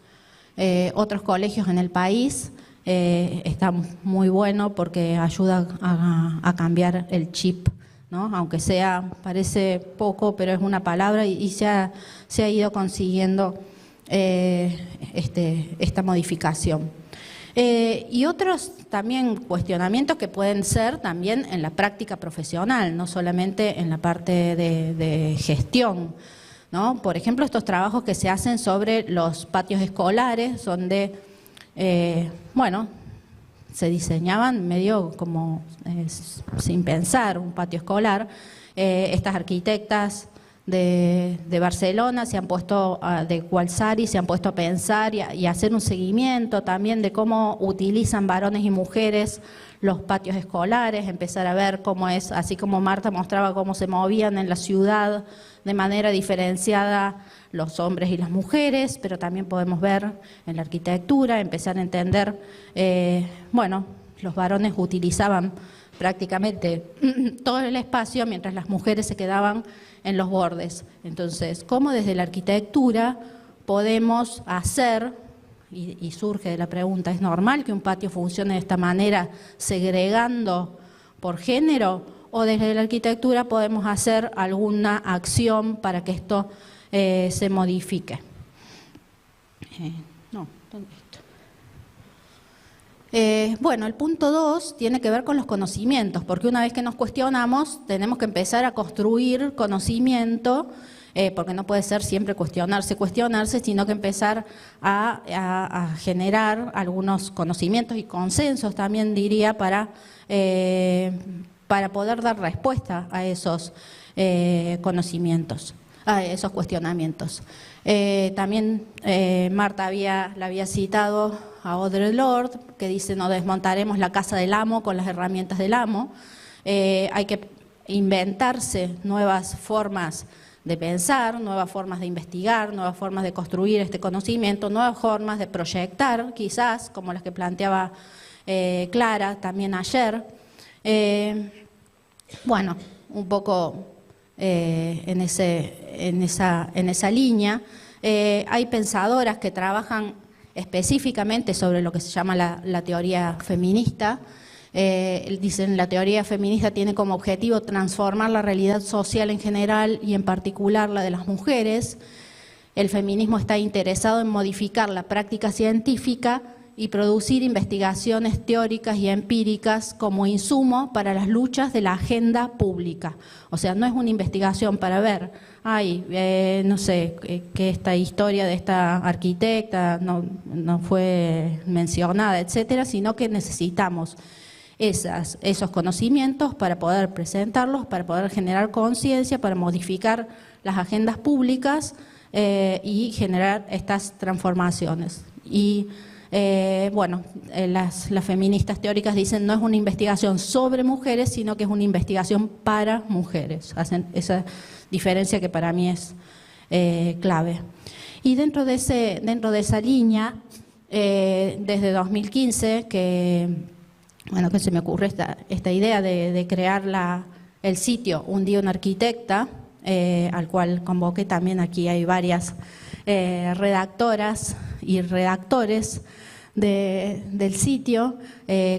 Speaker 3: colegios en el país. Está muy bueno porque ayuda a cambiar el chip, ¿no? Aunque parece poco, pero es una palabra y se ha ido consiguiendo esta modificación. Y otros también cuestionamientos que pueden ser también en la práctica profesional, no solamente en la parte de gestión, ¿no? Por ejemplo, estos trabajos que se hacen sobre los patios escolares, donde, bueno, se diseñaban medio como sin pensar un patio escolar. Estas arquitectas de Barcelona se han puesto, de Gualsari, se han puesto a pensar y a hacer un seguimiento también de cómo utilizan varones y mujeres los patios escolares, empezar a ver cómo es, así como Marta mostraba cómo se movían en la ciudad de manera diferenciada los hombres y las mujeres, pero también podemos ver en la arquitectura, empezar a entender, bueno, los varones utilizaban prácticamente todo el espacio mientras las mujeres se quedaban en los bordes. Entonces, ¿cómo desde la arquitectura podemos hacer, y surge de la pregunta, ¿es normal que un patio funcione de esta manera segregando por género? ¿O desde la arquitectura podemos hacer alguna acción para que esto se modifique? No, ¿dónde está? Bueno, el punto 2 tiene que ver con los conocimientos, porque una vez que nos cuestionamos, tenemos que empezar a construir conocimiento, porque no puede ser siempre cuestionarse, sino que empezar a generar algunos conocimientos y consensos, también diría, para poder dar respuesta a esos conocimientos, a esos cuestionamientos. También Marta la había citado a Audre Lorde, que dice: no desmontaremos la casa del amo con las herramientas del amo. Hay que inventarse nuevas formas de pensar, nuevas formas de investigar, nuevas formas de construir este conocimiento, nuevas formas de proyectar, quizás, como las que planteaba Clara también ayer. Bueno, un poco en esa línea. Hay pensadoras que trabajan específicamente sobre lo que se llama la teoría feminista. Dicen: la teoría feminista tiene como objetivo transformar la realidad social en general y en particular la de las mujeres. El feminismo está interesado en modificar la práctica científica y producir investigaciones teóricas y empíricas como insumo para las luchas de la agenda pública. O sea, no es una investigación para ver, no sé, que esta historia de esta arquitecta no fue mencionada, etcétera, sino que necesitamos esos conocimientos para poder presentarlos, para poder generar conciencia, para modificar las agendas públicas y generar estas transformaciones. Y bueno, las feministas teóricas dicen: no es una investigación sobre mujeres, sino que es una investigación para mujeres. Hacen esa diferencia que para mí es clave. Y dentro de esa línea, desde 2015, que se me ocurre esta idea de crear el sitio Un Día Una Arquitecta, al cual convoqué también. Aquí hay varias redactoras y redactores del sitio,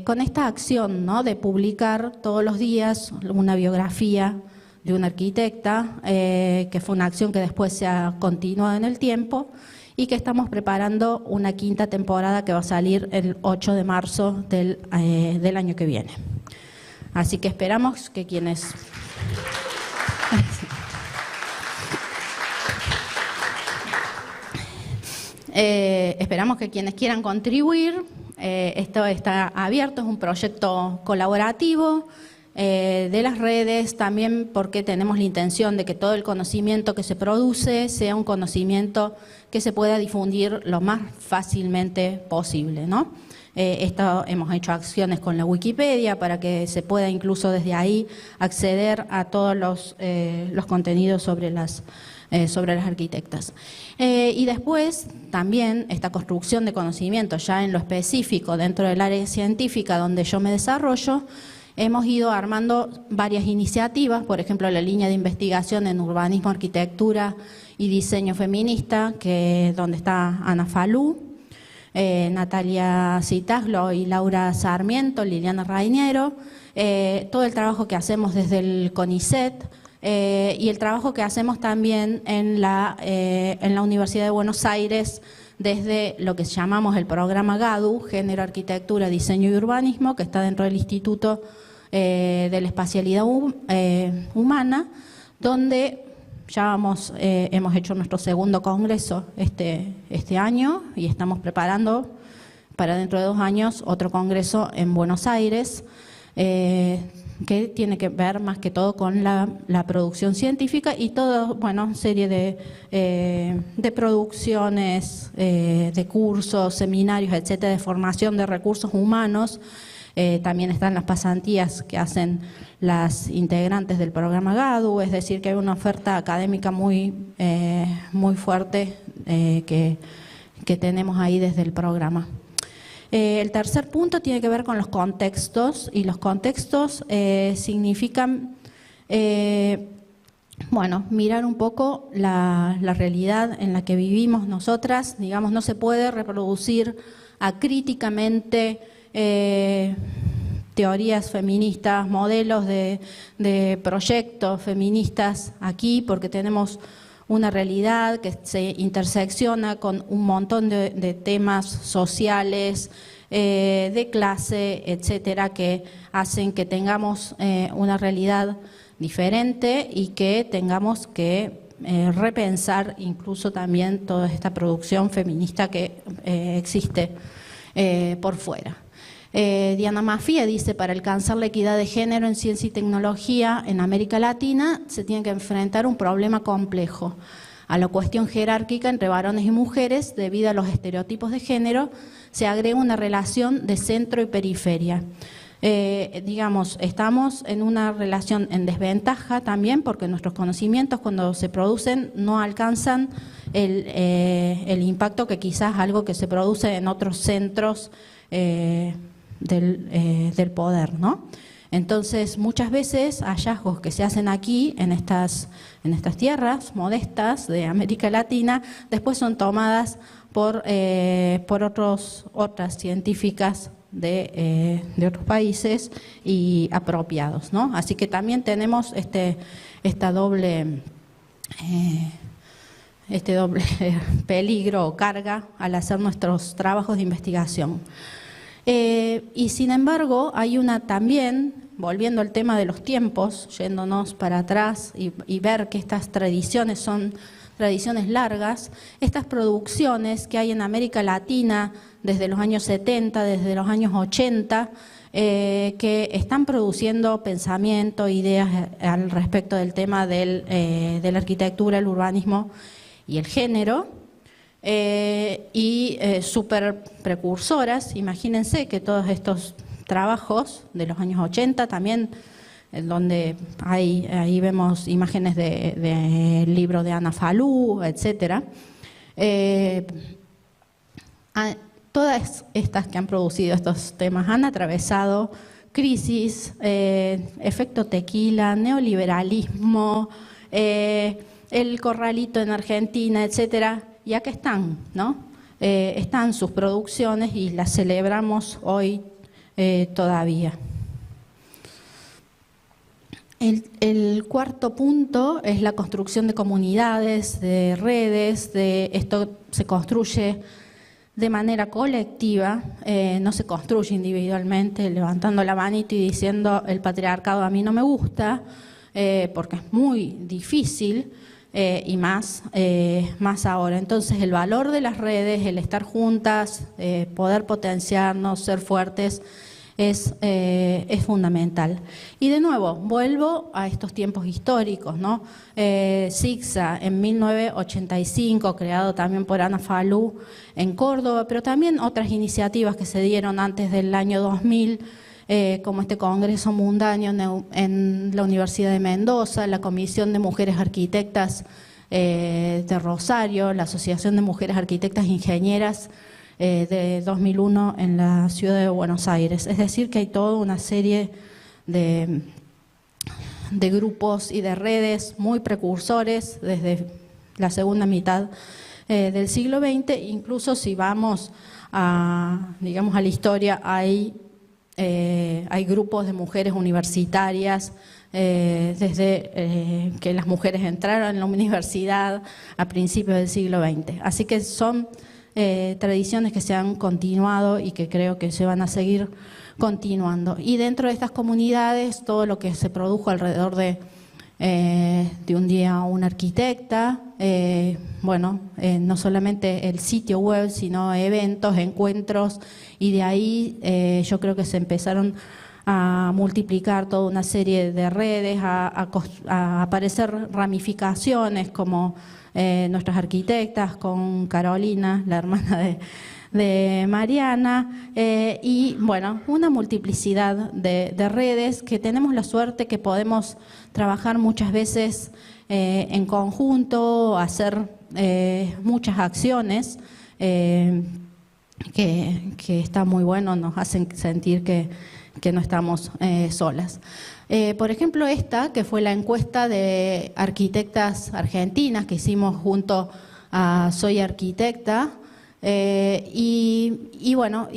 Speaker 3: con esta acción, ¿no?, de publicar todos los días una biografía de una arquitecta, que fue una acción que después se ha continuado en el tiempo y que estamos preparando una 5ª temporada que va a salir el 8 de marzo del año que viene. Así que esperamos que quienes... esperamos que quienes quieran contribuir, esto está abierto, es un proyecto colaborativo de las redes, también porque tenemos la intención de que todo el conocimiento que se produce sea un conocimiento que se pueda difundir lo más fácilmente posible, ¿no? Hemos hecho acciones con la Wikipedia para que se pueda incluso desde ahí acceder a todos los contenidos sobre las arquitectas. Y después también esta construcción de conocimiento ya en lo específico dentro del área científica donde yo me desarrollo, hemos ido armando varias iniciativas, por ejemplo la línea de investigación en urbanismo, arquitectura y diseño feminista, donde está Ana Falú, Natalia Citaglo y Laura Sarmiento, Liliana Rainiero, todo el trabajo que hacemos desde el CONICET, y el trabajo que hacemos también en la Universidad de Buenos Aires desde lo que llamamos el programa GADU, Género, Arquitectura, Diseño y Urbanismo, que está dentro del Instituto de la Espacialidad Humana, donde ya hemos hecho nuestro 2º congreso este año y estamos preparando para dentro de 2 años otro congreso en Buenos Aires, que tiene que ver más que todo con la producción científica y todo, serie de producciones, de cursos, seminarios, etcétera, de formación de recursos humanos. También están las pasantías que hacen las integrantes del programa GADU, es decir, que hay una oferta académica muy fuerte que tenemos ahí desde el programa. El tercer punto tiene que ver con los contextos, y los contextos significan mirar un poco la realidad en la que vivimos nosotras. Digamos, no se puede reproducir acríticamente teorías feministas, modelos de proyectos feministas aquí, porque tenemos una realidad que se intersecciona con un montón de temas sociales, de clase, etcétera, que hacen que tengamos una realidad diferente y que tengamos que repensar incluso también toda esta producción feminista que existe por fuera. Diana Mafia dice, para alcanzar la equidad de género en ciencia y tecnología en América Latina se tiene que enfrentar un problema complejo a la cuestión jerárquica entre varones y mujeres. Debido a los estereotipos de género se agrega una relación de centro y periferia. Digamos, estamos en una relación en desventaja también porque nuestros conocimientos cuando se producen no alcanzan el impacto que quizás algo que se produce en otros centros del poder, ¿no? Entonces, muchas veces hallazgos que se hacen aquí, en estas tierras modestas de América Latina, después son tomadas por otras científicas de otros países y apropiados, ¿no? Así que también tenemos este doble peligro o carga al hacer nuestros trabajos de investigación. Y sin embargo, hay una también, volviendo al tema de los tiempos, yéndonos para atrás y ver que estas tradiciones son tradiciones largas, estas producciones que hay en América Latina desde los años 70, desde los años 80, que están produciendo pensamiento, ideas al respecto del tema de la arquitectura, el urbanismo y el género, y súper precursoras. Imagínense que todos estos trabajos de los años 80 también, en donde ahí vemos imágenes del libro de Ana Falú, etcétera. Todas estas que han producido estos temas han atravesado crisis, efecto tequila, neoliberalismo, el corralito en Argentina, etcétera, y acá están, ¿no? Están sus producciones y las celebramos hoy todavía. El cuarto punto es la construcción de comunidades, de redes, esto se construye de manera colectiva, no se construye individualmente, levantando la manito y diciendo el patriarcado a mí no me gusta, porque es muy difícil y más ahora. Entonces el valor de las redes, el estar juntas, poder potenciarnos, ser fuertes, es fundamental. Y de nuevo, vuelvo a estos tiempos históricos, ¿no? SIGSA en 1985, creado también por Ana Falú en Córdoba, pero también otras iniciativas que se dieron antes del año 2000, como este Congreso Mundaño en la Universidad de Mendoza, la Comisión de Mujeres Arquitectas de Rosario, la Asociación de Mujeres Arquitectas e Ingenieras de 2001 en la ciudad de Buenos Aires. Es decir, que hay toda una serie de grupos y de redes muy precursores desde la segunda mitad del siglo XX. Incluso si vamos a la historia, hay grupos de mujeres universitarias desde que las mujeres entraron en la universidad a principios del siglo XX. Así que son tradiciones que se han continuado y que creo que se van a seguir continuando. Y dentro de estas comunidades, todo lo que se produjo alrededor de un día una arquitecta, no solamente el sitio web, sino eventos, encuentros, y de ahí yo creo que se empezaron a multiplicar toda una serie de redes, a aparecer ramificaciones como nuestras arquitectas, con Carolina, la hermana de Mariana, y bueno, una multiplicidad de redes que tenemos la suerte que podemos trabajar muchas veces en conjunto, hacer muchas acciones que está muy bueno, nos hacen sentir que no estamos solas. Por ejemplo, esta que fue la encuesta de arquitectas argentinas que hicimos junto a Soy Arquitecta, y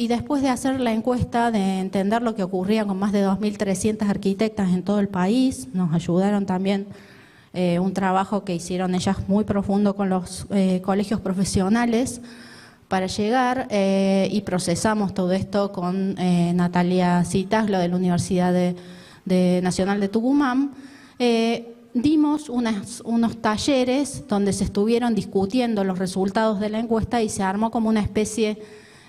Speaker 3: después de hacer la encuesta, de entender lo que ocurría con más de 2.300 arquitectas en todo el país, nos ayudaron también un trabajo que hicieron ellas muy profundo con los colegios profesionales, para llegar y procesamos todo esto con Natalia Citaslo de la Universidad Nacional de Tucumán. Dimos unos talleres donde se estuvieron discutiendo los resultados de la encuesta y se armó como una especie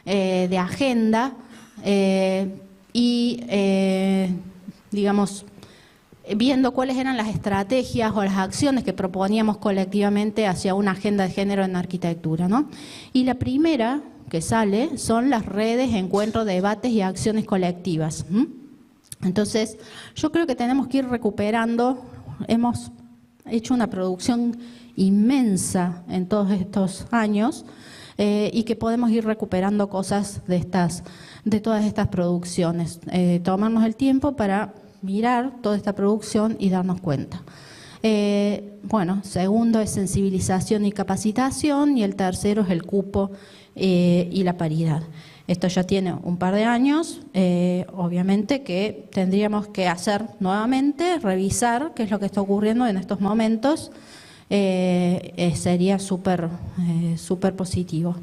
Speaker 3: de agenda digamos, viendo cuáles eran las estrategias o las acciones que proponíamos colectivamente hacia una agenda de género en arquitectura, ¿no? Y la primera que sale son las redes, encuentros, debates y acciones colectivas. Entonces, yo creo que tenemos que ir recuperando, hemos hecho una producción inmensa en todos estos años y que podemos ir recuperando cosas de todas estas producciones. Tomarnos el tiempo para mirar toda esta producción y darnos cuenta. Bueno, segundo es sensibilización y capacitación, y el tercero es el cupo y la paridad. Esto ya tiene un par de años, obviamente que tendríamos que hacer nuevamente, revisar qué es lo que está ocurriendo en estos momentos, sería súper positivo.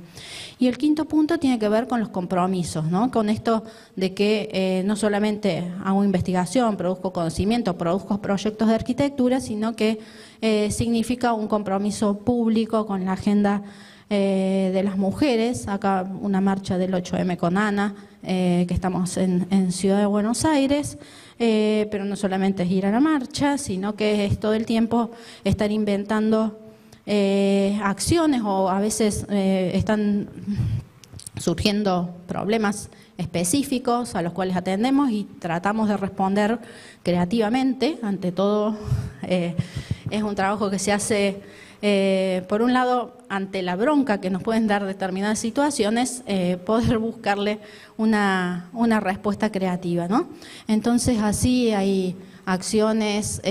Speaker 3: Y el quinto punto tiene que ver con los compromisos, ¿no? Con esto de que no solamente hago investigación, produzco conocimiento, produzco proyectos de arquitectura, sino que significa un compromiso público con la agenda de las mujeres. Acá una marcha del 8M con Ana, que estamos en Ciudad de Buenos Aires, pero no solamente es ir a la marcha, sino que es todo el tiempo estar inventando acciones, o a veces están surgiendo problemas específicos a los cuales atendemos y tratamos de responder creativamente. Ante todo, es un trabajo que se hace, por un lado, ante la bronca que nos pueden dar determinadas situaciones, poder buscarle una respuesta creativa, ¿no? Entonces, así hay acciones,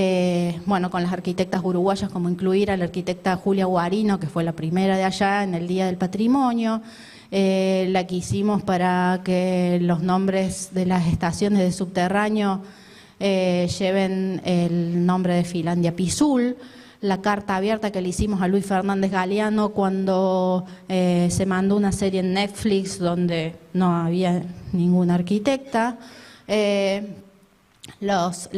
Speaker 3: bueno, con las arquitectas uruguayas, como incluir a la arquitecta Julia Guarino, que fue la primera de allá en el Día del Patrimonio, la que hicimos para que los nombres de las estaciones de subterráneo lleven el nombre de Finlandia Pisul, la carta abierta que le hicimos a Luis Fernández Galeano cuando se mandó una serie en Netflix donde no había ninguna arquitecta, los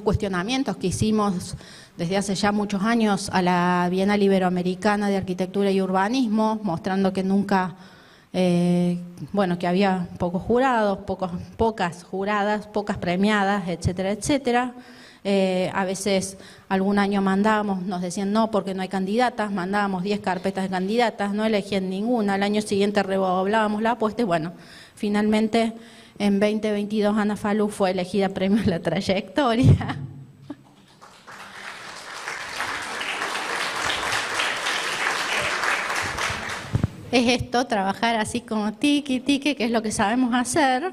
Speaker 3: cuestionamientos que hicimos desde hace ya muchos años a la Bienal Iberoamericana de Arquitectura y Urbanismo, mostrando que nunca, bueno, que había pocos jurados, pocas juradas, pocas premiadas, etcétera, etcétera. A veces algún año mandábamos, nos decían no porque no hay candidatas, mandábamos 10 carpetas de candidatas, no elegían ninguna, al año siguiente redoblábamos la apuesta y bueno, finalmente en 2022 Ana Falú fue elegida premio a la trayectoria. Es esto, trabajar así como tiqui, tiqui, que es lo que sabemos hacer.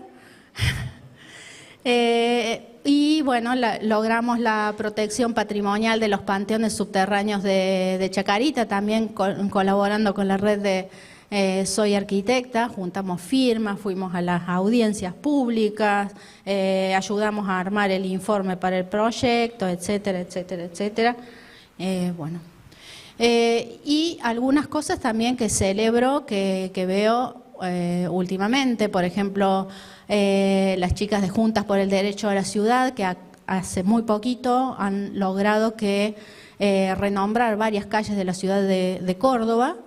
Speaker 3: Y bueno, logramos la protección patrimonial de los panteones subterráneos de Chacarita, también colaborando con la red de Soy Arquitecta, juntamos firmas, fuimos a las audiencias públicas, ayudamos a armar el informe para el proyecto, etcétera, etcétera, etcétera. Bueno. Y algunas cosas también que celebro, que veo últimamente, por ejemplo, las chicas de Juntas por el Derecho a la Ciudad, que hace muy poquito han logrado renombrar varias calles de la ciudad de Córdoba,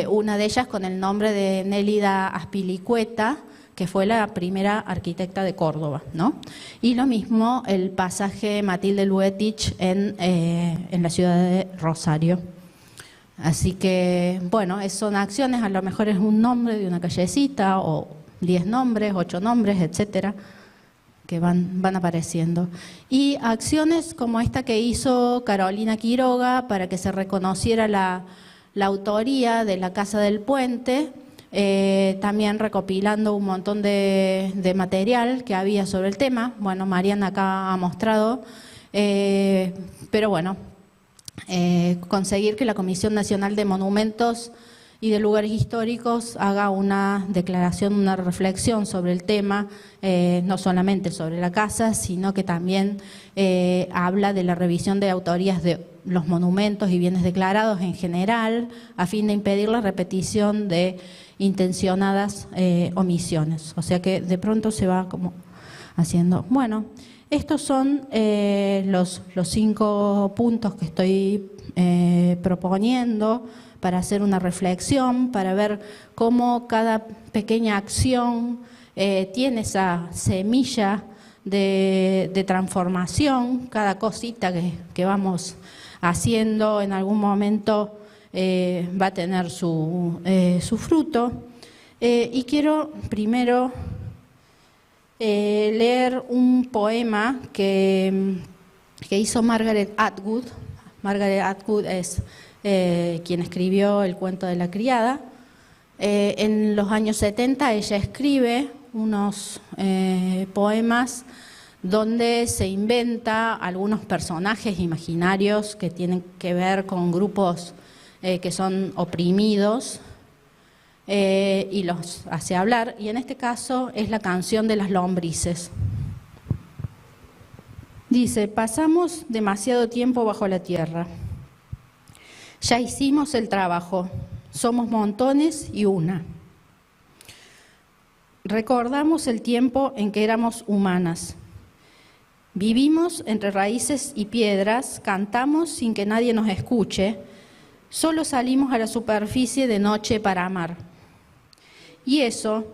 Speaker 3: una de ellas con el nombre de Nélida Azpilicueta, que fue la primera arquitecta de Córdoba, ¿no? Y lo mismo el pasaje Matilde Luetich en la ciudad de Rosario. Así que, bueno, son acciones, a lo mejor es un nombre de una callecita, o 10 nombres, 8 nombres, etcétera, que van apareciendo. Y acciones como esta que hizo Carolina Quiroga para que se reconociera la autoría de la Casa del Puente, también recopilando un montón de material que había sobre el tema. Bueno, Mariana acá ha mostrado, pero bueno, conseguir que la Comisión Nacional de Monumentos y de Lugares Históricos haga una declaración, una reflexión sobre el tema, no solamente sobre la casa, sino que también habla de la revisión de autorías de los monumentos y bienes declarados en general, a fin de impedir la repetición de intencionadas omisiones. O sea que de pronto se va como haciendo. Bueno, estos son los 5 puntos que estoy proponiendo para hacer una reflexión, para ver cómo cada pequeña acción tiene esa semilla de transformación, cada cosita que vamos haciendo en algún momento va a tener su fruto. Y quiero primero leer un poema que hizo Margaret Atwood. Margaret Atwood es quien escribió El cuento de la criada. En los años 70 ella escribe unos poemas donde se inventa algunos personajes imaginarios que tienen que ver con grupos que son oprimidos y los hace hablar, y en este caso es la canción de las lombrices. Dice: pasamos demasiado tiempo bajo la tierra. Ya hicimos el trabajo, somos montones y una. Recordamos el tiempo en que éramos humanas. Vivimos entre raíces y piedras, cantamos sin que nadie nos escuche, solo salimos a la superficie de noche para amar. Y eso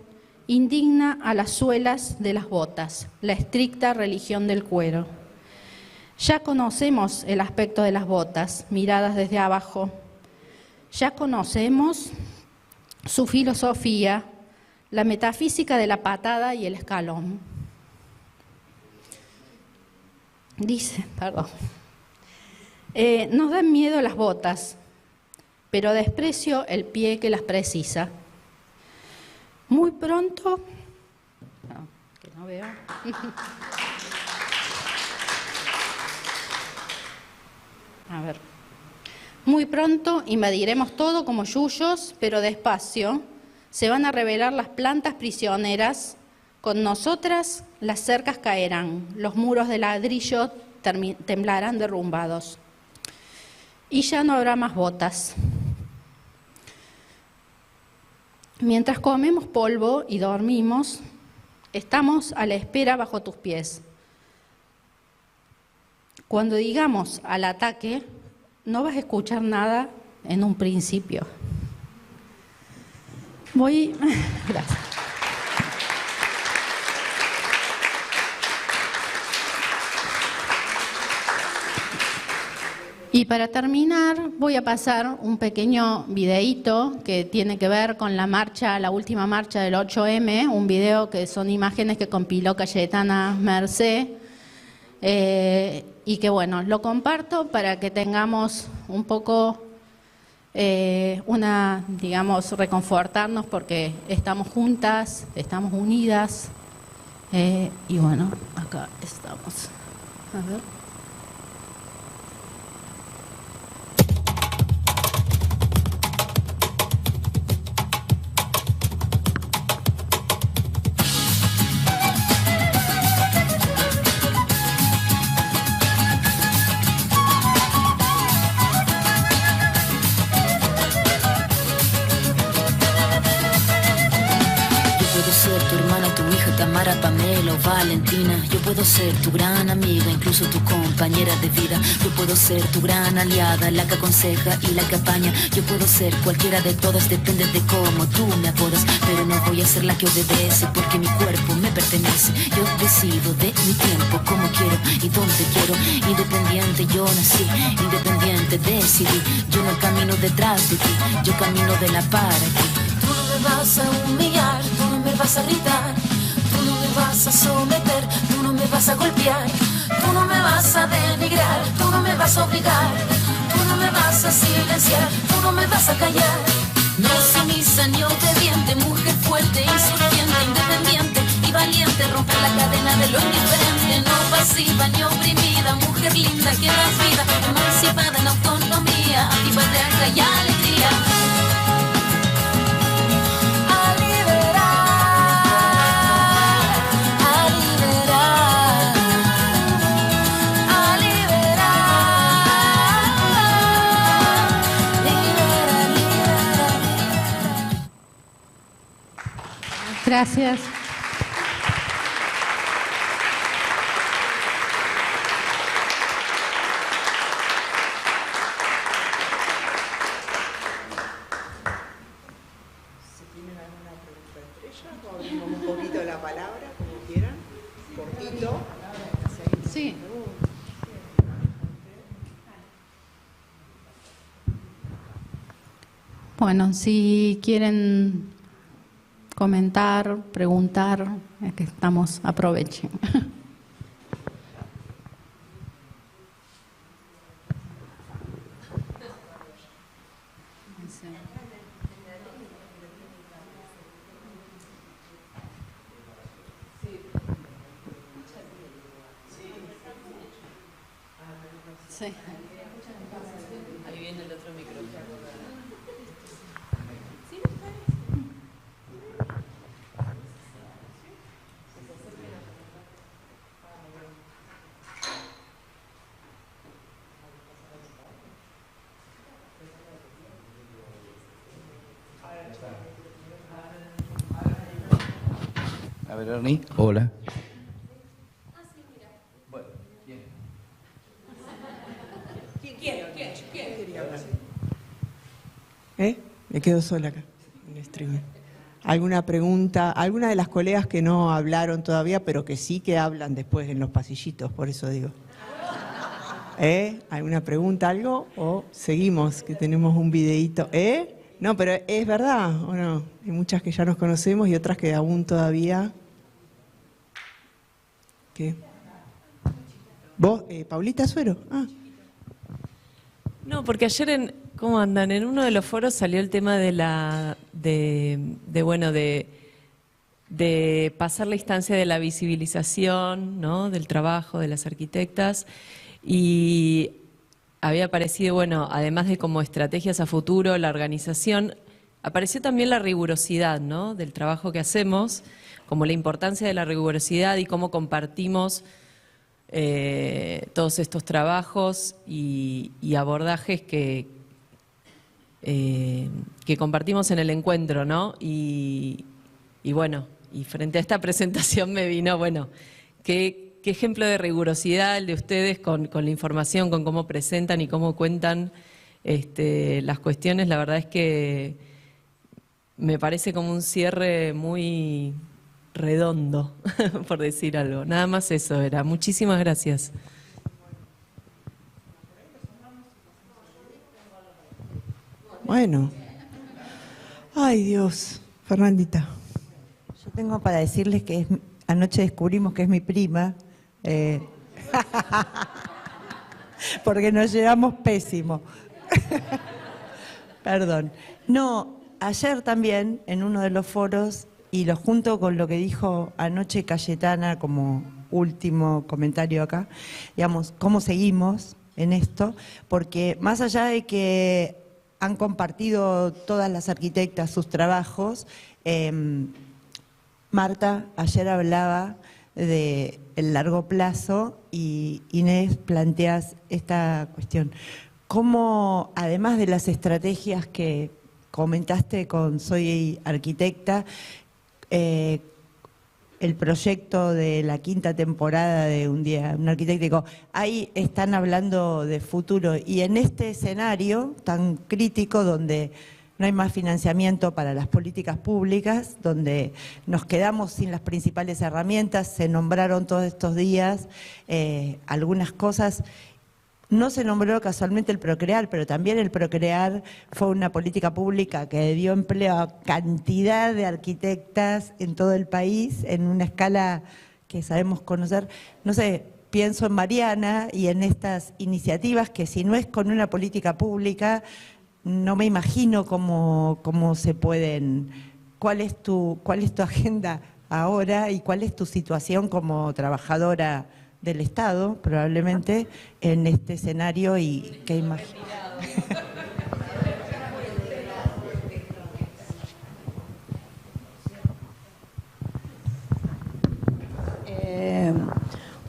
Speaker 3: indigna a las suelas de las botas, la estricta religión del cuero. Ya conocemos el aspecto de las botas, miradas desde abajo. Ya conocemos su filosofía, la metafísica de la patada y el escalón. Dice, perdón, nos dan miedo las botas, pero desprecio el pie que las precisa. Muy pronto, no, que no veo. A ver. Muy pronto invadiremos todo como yuyos, pero despacio se van a revelar las plantas prisioneras. Con nosotras las cercas caerán, los muros de ladrillo temblarán derrumbados. Y ya no habrá más botas. Mientras comemos polvo y dormimos, estamos a la espera bajo tus pies. Cuando digamos al ataque, no vas a escuchar nada en un principio. Gracias. Y para terminar, voy a pasar un pequeño videíto que tiene que ver con la marcha, la última marcha del 8M, un video que son imágenes que compiló Cayetana Mercé, y que bueno, lo comparto para que tengamos un poco reconfortarnos porque estamos juntas, estamos unidas, y bueno, acá estamos. A ver.
Speaker 4: Pamela o Valentina, yo puedo ser tu gran amiga, incluso tu compañera de vida. Yo puedo ser tu gran aliada, la que aconseja y la que apaña. Yo puedo ser cualquiera de todas, depende de cómo tú me apodas. Pero no voy a ser la que obedece, porque mi cuerpo me pertenece. Yo decido de mi tiempo, como quiero y donde quiero. Independiente yo nací, independiente decidí. Yo no camino detrás de ti, yo camino de la para ti. Tú no me vas a humillar, tú no me vas a gritar. Tú no me vas a someter, tú no me vas a golpear, tú no me vas a denigrar, tú no me vas a obligar, tú no me vas a silenciar, tú no me vas a callar. No sumisa ni obediente, mujer fuerte, insurgente, independiente y valiente, romper la cadena de lo indiferente, no pasiva ni oprimida, mujer linda que das vida, emancipada en autonomía, antipatriarca y alegría.
Speaker 3: Gracias.
Speaker 1: Si tienen alguna pregunta entre ellas, o abrimos un poquito la palabra, como quieran, cortito.
Speaker 3: Sí. Bueno, si quieren comentar, preguntar, es que estamos, aprovechen. Sí.
Speaker 5: Ahí viene el otro micrófono.
Speaker 6: A ver, Ernie. Hola. Bueno, bien.
Speaker 1: Me quedo sola acá en el streaming. ¿Alguna pregunta? ¿Alguna de las colegas que no hablaron todavía, pero que sí que hablan después en los pasillitos? Por eso digo. ¿Alguna pregunta, algo? ¿O seguimos, que tenemos un videíto? No, pero es verdad, ¿o no? Hay muchas que ya nos conocemos y otras que aún todavía... ¿Qué? ¿Vos, Paulita Suero? Ah.
Speaker 5: No, porque ayer, ¿cómo andan? En uno de los foros salió el tema de de pasar la instancia de la visibilización, ¿no? Del trabajo de las arquitectas, y había aparecido, bueno, además de como estrategias a futuro, la organización, apareció también la rigurosidad, ¿no? Del trabajo que hacemos, como la importancia de la rigurosidad y cómo compartimos todos estos trabajos y abordajes que compartimos en el encuentro, ¿no? Y bueno, y frente a esta presentación me vino, bueno, qué ejemplo de rigurosidad el de ustedes con la información, con cómo presentan y cómo cuentan las cuestiones. La verdad es que me parece como un cierre muy redondo, por decir algo. Nada más eso era. Muchísimas gracias.
Speaker 1: Bueno. Ay, Dios. Fernandita.
Speaker 7: Yo tengo para decirles que anoche descubrimos que es mi prima, porque nos llevamos pésimo. Perdón. No, ayer también en uno de los foros, y lo junto con lo que dijo anoche Cayetana como último comentario acá, digamos, cómo seguimos en esto, porque más allá de que han compartido todas las arquitectas sus trabajos, Marta ayer hablaba del largo plazo y Inés planteas esta cuestión. ¿Cómo, además de las estrategias que comentaste con Soy Arquitecta, el proyecto de la 5ª temporada de Un Día, un arquitecto, ahí están hablando de futuro, y en este escenario tan crítico donde no hay más financiamiento para las políticas públicas, donde nos quedamos sin las principales herramientas, se nombraron todos estos días algunas cosas. No se nombró casualmente el Procrear, pero también el Procrear fue una política pública que dio empleo a cantidad de arquitectas en todo el país, en una escala que sabemos conocer. No sé, pienso en Mariana y en estas iniciativas que si no es con una política pública, no me imagino cómo se pueden... ¿Cuál es tu agenda ahora y cuál es tu situación como trabajadora del Estado, probablemente, en este escenario? Y qué imagino.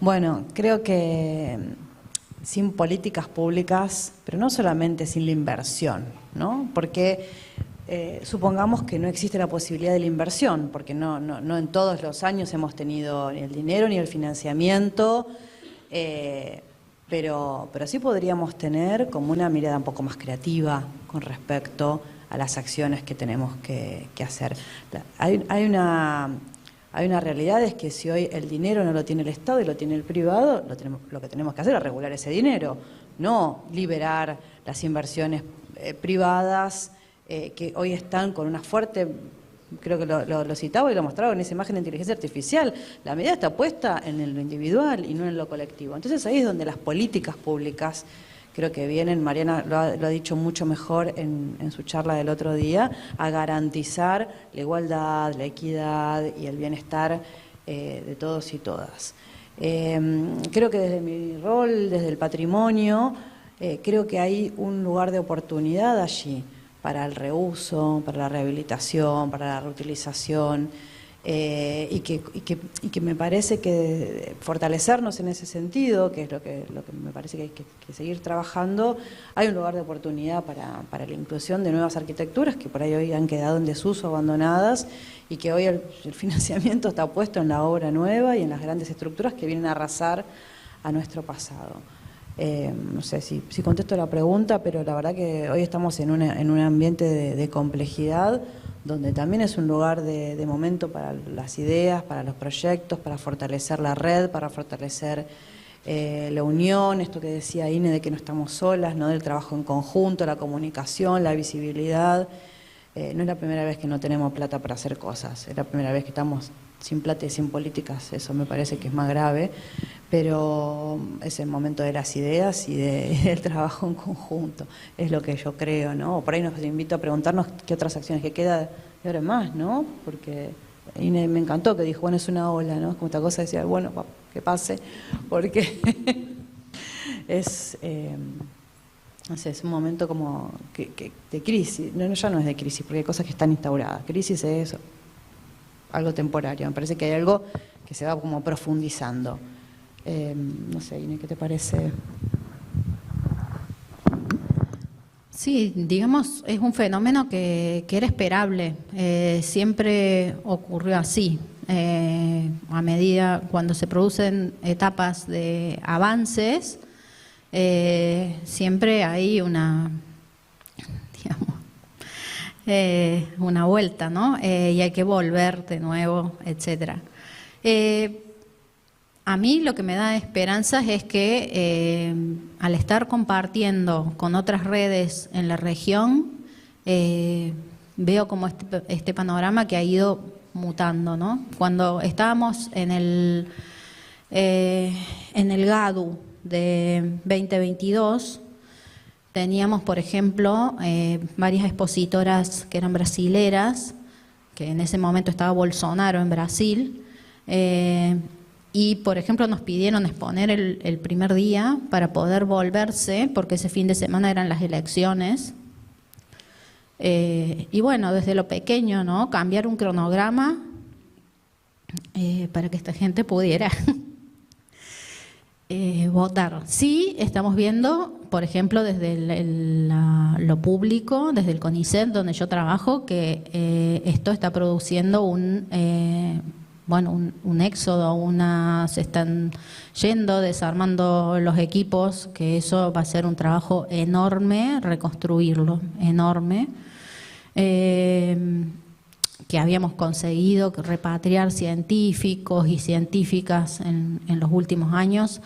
Speaker 2: Bueno, creo que sin políticas públicas, pero no solamente sin la inversión, ¿no? Porque
Speaker 8: supongamos que no existe la posibilidad de la inversión, porque no en todos los años hemos tenido ni el dinero ni el financiamiento, pero sí podríamos tener como una mirada un poco más creativa con respecto a las acciones que tenemos que hacer. Hay una realidad, es que si hoy el dinero no lo tiene el Estado y lo tiene el privado, lo que tenemos que hacer es regular ese dinero, no liberar las inversiones privadas que hoy están con una fuerte, creo que lo citaba y lo mostraba en esa imagen de inteligencia artificial. La medida está puesta en lo individual y no en lo colectivo. Entonces ahí es donde las políticas públicas creo que vienen, Mariana lo ha dicho mucho mejor en su charla del otro día, a garantizar la igualdad, la equidad y el bienestar de todos y todas. Creo que desde mi rol, desde el patrimonio, creo que hay un lugar de oportunidad allí para el reuso, para la rehabilitación, para la reutilización, y que me parece que fortalecernos en ese sentido, que es lo que me parece que hay que seguir trabajando. Hay un lugar de oportunidad para la inclusión de nuevas arquitecturas que por ahí hoy han quedado en desuso, abandonadas, y que hoy el financiamiento está puesto en la obra nueva y en las grandes estructuras que vienen a arrasar a nuestro pasado. No sé si contesto la pregunta, pero la verdad que hoy estamos en un ambiente de complejidad, donde también es un lugar de momento para las ideas, para los proyectos, para fortalecer la red, para fortalecer la unión, esto que decía Ine de que no estamos solas, ¿no? Del trabajo en conjunto, la comunicación, la visibilidad. No es la primera vez que no tenemos plata para hacer cosas, es la primera vez que estamos sin plata y sin políticas, eso me parece que es más grave, pero es el momento de las ideas y del trabajo en conjunto, es lo que yo creo, ¿no? Por ahí nos invito a preguntarnos qué otras acciones que queda de ahora en más, ¿no? Porque Ine me encantó que dijo, bueno, es una ola, ¿no? Como esta cosa de decir, bueno, que pase, porque es... no sé, es un momento como de crisis, ya no es de crisis, porque hay cosas que están instauradas. Crisis es algo temporario, me parece que hay algo que se va como profundizando. No sé, Ine, ¿qué te parece?
Speaker 3: Sí, digamos, es un fenómeno que era esperable, siempre ocurrió así. A medida, cuando se producen etapas de avances, siempre hay una vuelta, ¿no? Y hay que volver de nuevo, etcétera. A mí lo que me da esperanzas es que al estar compartiendo con otras redes en la región, veo como este panorama que ha ido mutando, ¿no? Cuando estábamos en el GADU de 2022, teníamos, por ejemplo, varias expositoras que eran brasileras, que en ese momento estaba Bolsonaro en Brasil, y, por ejemplo, nos pidieron exponer el primer día para poder volverse, porque ese fin de semana eran las elecciones. Y bueno, desde lo pequeño, ¿no? Cambiar un cronograma para que esta gente pudiera votar. Sí, estamos viendo, por ejemplo, desde lo público, desde el CONICET, donde yo trabajo, que esto está produciendo un éxodo, se están yendo, desarmando los equipos, que eso va a ser un trabajo enorme, reconstruirlo, enorme. Que habíamos conseguido repatriar científicos y científicas en los últimos años.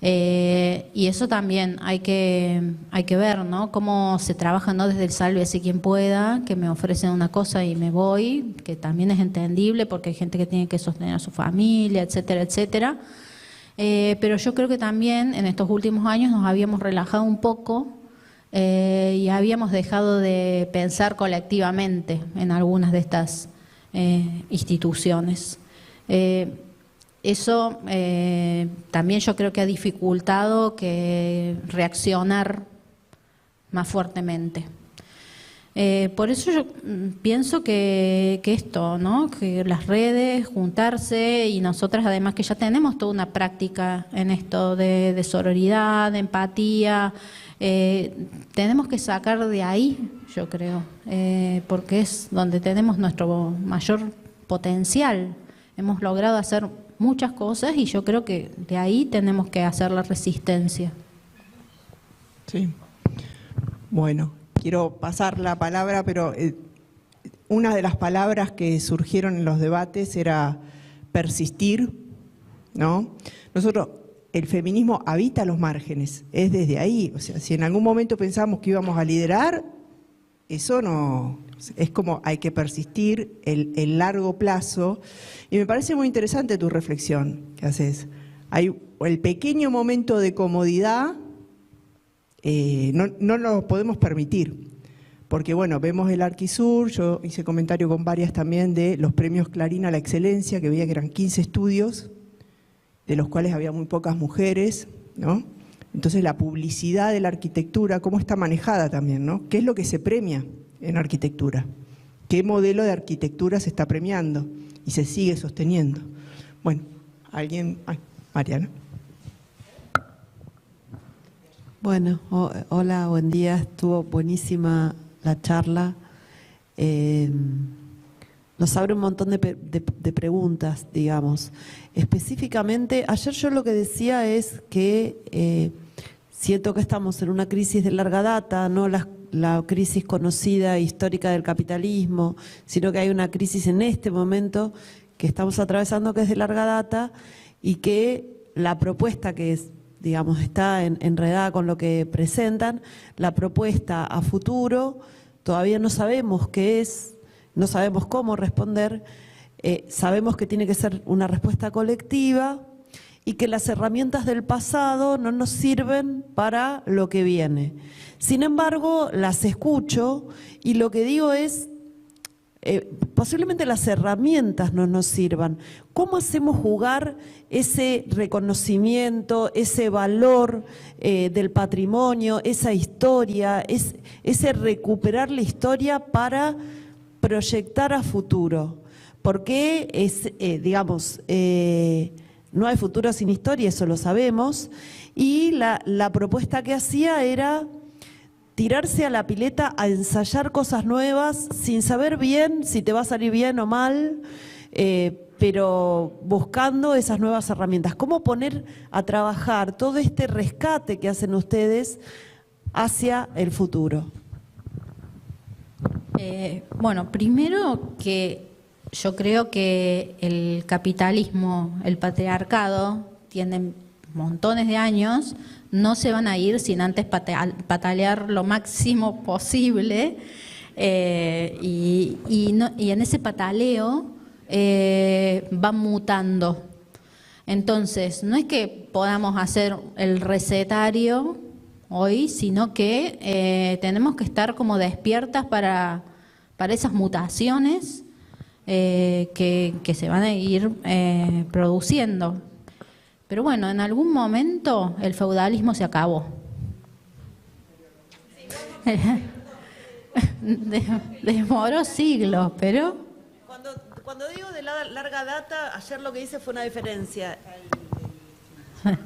Speaker 3: Y eso también hay que ver, ¿no? Cómo se trabaja, ¿no? Desde el sálvese quien pueda, que me ofrecen una cosa y me voy, que también es entendible porque hay gente que tiene que sostener a su familia, etcétera, etcétera. Pero yo creo que también en estos últimos años nos habíamos relajado un poco y habíamos dejado de pensar colectivamente en algunas de estas instituciones. Eso también yo creo que ha dificultado que reaccionar más fuertemente. Por eso yo pienso que esto, ¿no? Que las redes, juntarse, y nosotras además que ya tenemos toda una práctica en esto de sororidad, de empatía, tenemos que sacar de ahí, yo creo, porque es donde tenemos nuestro mayor potencial. Hemos logrado hacer muchas cosas y yo creo que de ahí tenemos que hacer la resistencia.
Speaker 1: Sí. Bueno, quiero pasar la palabra, pero una de las palabras que surgieron en los debates era persistir, ¿no? Nosotros, el feminismo habita los márgenes, es desde ahí. O sea, si en algún momento pensamos que íbamos a liderar, eso no, es como hay que persistir el largo plazo. Y me parece muy interesante tu reflexión que haces. Hay el pequeño momento de comodidad, no lo podemos permitir. Porque bueno, vemos el Arquisur, yo hice comentario con varias también de los premios Clarín a la excelencia, que veía que eran 15 estudios, de los cuales había muy pocas mujeres, ¿no? Entonces la publicidad de la arquitectura, ¿cómo está manejada también, ¿no? ¿Qué es lo que se premia en arquitectura? ¿Qué modelo de arquitectura se está premiando y se sigue sosteniendo? Bueno, alguien... Ay, Mariana.
Speaker 9: Bueno, hola, buen día, estuvo buenísima la charla. Nos abre un montón de preguntas, digamos. Específicamente, ayer yo lo que decía es que siento que estamos en una crisis de larga data, no la crisis conocida histórica del capitalismo, sino que hay una crisis en este momento que estamos atravesando que es de larga data y que la propuesta que es, digamos, está enredada con lo que presentan, la propuesta a futuro, todavía no sabemos qué es, no sabemos cómo responder, sabemos que tiene que ser una respuesta colectiva y que las herramientas del pasado no nos sirven para lo que viene. Sin embargo, las escucho y lo que digo es, posiblemente las herramientas no nos sirvan. ¿Cómo hacemos jugar ese reconocimiento, ese valor del patrimonio, esa historia, ese recuperar la historia para proyectar a futuro? Porque digamos, no hay futuro sin historia, eso lo sabemos, y la propuesta que hacía era tirarse a la pileta a ensayar cosas nuevas sin saber bien si te va a salir bien o mal, pero buscando esas nuevas herramientas. ¿Cómo poner a trabajar todo este rescate que hacen ustedes hacia el futuro?
Speaker 3: Bueno, primero que yo creo que el capitalismo, el patriarcado, tienen montones de años, no se van a ir sin antes patalear lo máximo posible y en ese pataleo van mutando. Entonces, no es que podamos hacer el recetario hoy, sino que tenemos que estar como despiertas para esas mutaciones que se van a ir produciendo. Pero bueno, en algún momento el feudalismo se acabó. Demoró siglos, pero...
Speaker 9: Cuando digo de larga data, ayer lo que hice fue una diferencia.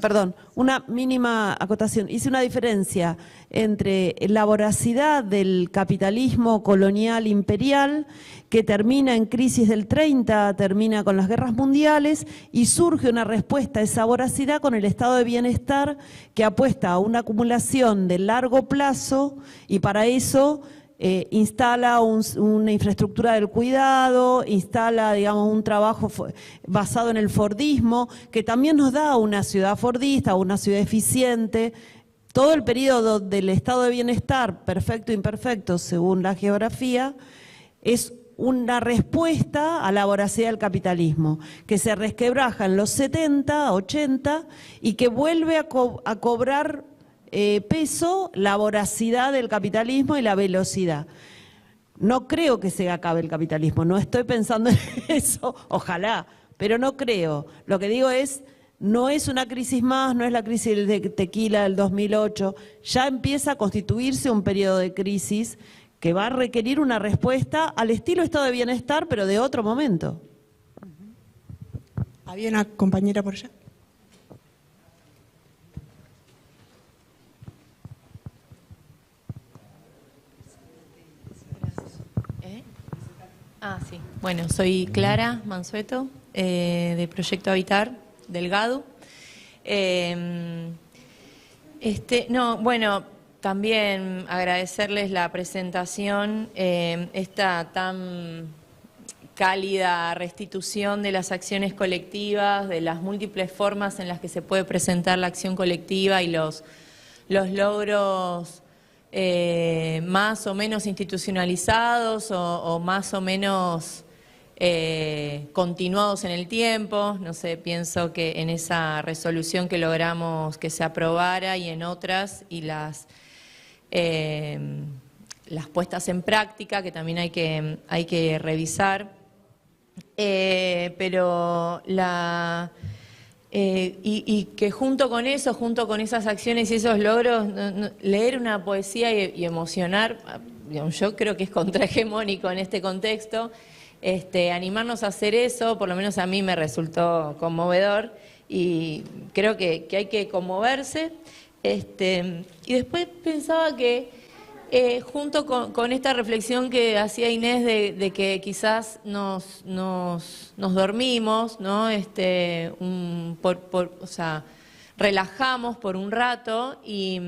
Speaker 9: Perdón, una mínima acotación. Hice una diferencia entre la voracidad del capitalismo colonial imperial, que termina en crisis del 30, termina con las guerras mundiales, y surge una respuesta a esa voracidad con el estado de bienestar que apuesta a una acumulación de largo plazo y para eso instala una infraestructura del cuidado, instala, digamos, un trabajo basado en el fordismo, que también nos da una ciudad fordista, una ciudad eficiente. Todo el periodo del estado de bienestar, perfecto e imperfecto, según la geografía, es una respuesta a la voracidad del capitalismo, que se resquebraja en los 70, 80 y que vuelve a cobrar peso la voracidad del capitalismo y la velocidad. No creo que se acabe el capitalismo, no estoy pensando en eso, ojalá, pero no creo. Lo que digo es, no es una crisis más, no es la crisis de Tequila del 2008, ya empieza a constituirse un periodo de crisis que va a requerir una respuesta al estilo estado de bienestar, pero de otro momento.
Speaker 1: ¿Había una compañera por allá?
Speaker 10: Sí. Bueno, soy Clara Mansueto, de Proyecto Habitar, del GADU. También agradecerles la presentación, esta tan cálida restitución de las acciones colectivas, de las múltiples formas en las que se puede presentar la acción colectiva y los logros más o menos institucionalizados o más o menos continuados en el tiempo. No sé, pienso que en esa resolución que logramos que se aprobara y en otras, y las puestas en práctica, que también hay que revisar. Y que junto con eso, junto con esas acciones y esos logros, leer una poesía y emocionar, yo creo que es contrahegemónico en este contexto. Animarnos a hacer eso, por lo menos a mí me resultó conmovedor, y creo que hay que conmoverse. Y después pensaba que junto con esta reflexión que hacía Inés de que quizás nos dormimos, ¿no? O sea, relajamos por un rato y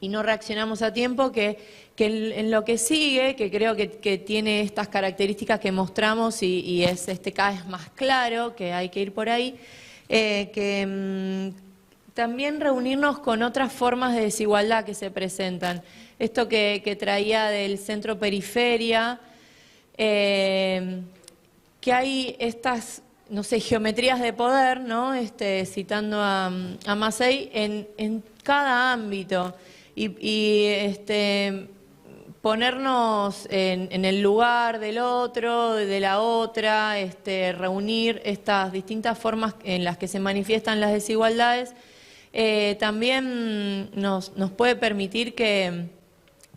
Speaker 10: no reaccionamos a tiempo, que en lo que sigue, que creo que tiene estas características que mostramos y es cada vez más claro que hay que ir por ahí, también reunirnos con otras formas de desigualdad que se presentan. Esto que traía del centro-periferia, que hay estas, no sé, geometrías de poder, ¿no? Citando a Massey, en cada ámbito. Y ponernos en el lugar del otro, de la otra, reunir estas distintas formas en las que se manifiestan las desigualdades, también nos puede permitir que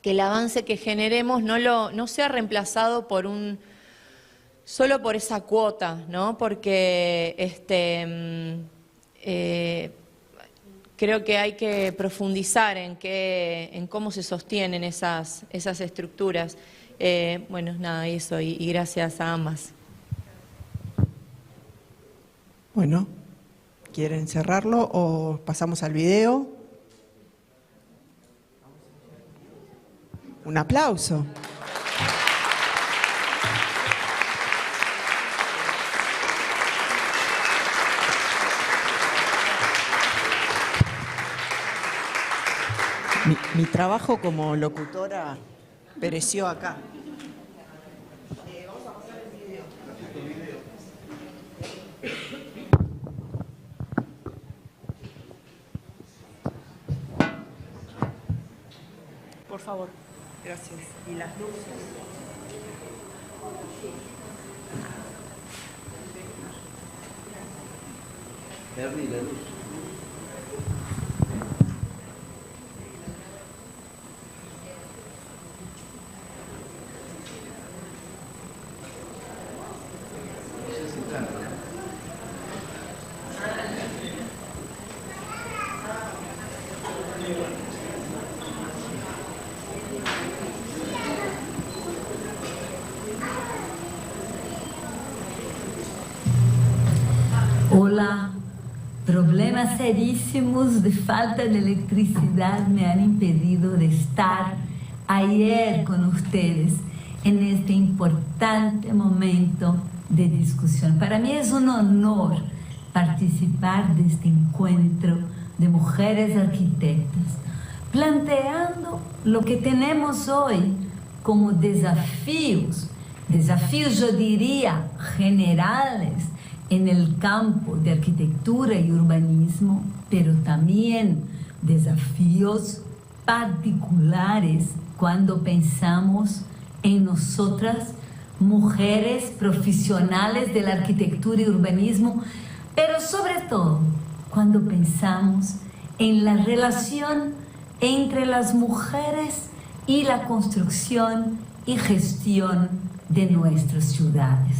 Speaker 10: el avance que generemos no sea reemplazado solo por esa cuota, ¿no? Porque creo que hay que profundizar en cómo se sostienen esas estructuras. Eso, y gracias a ambas.
Speaker 1: Bueno, ¿quieren cerrarlo o pasamos al video? Un aplauso. Mi trabajo como locutora pereció acá. Vamos a pasar el video. Por favor. Gracias. Y las luces.
Speaker 6: Bernie, la luz.
Speaker 11: Hola, problemas serísimos de falta de electricidad me han impedido de estar ayer con ustedes en este importante momento de discusión. Para mí es un honor participar de este encuentro de mujeres arquitectas, planteando lo que tenemos hoy como desafíos yo diría generales, en el campo de arquitectura y urbanismo, pero también desafíos particulares cuando pensamos en nosotras, mujeres profesionales de la arquitectura y urbanismo, pero sobre todo cuando pensamos en la relación entre las mujeres y la construcción y gestión de nuestras ciudades.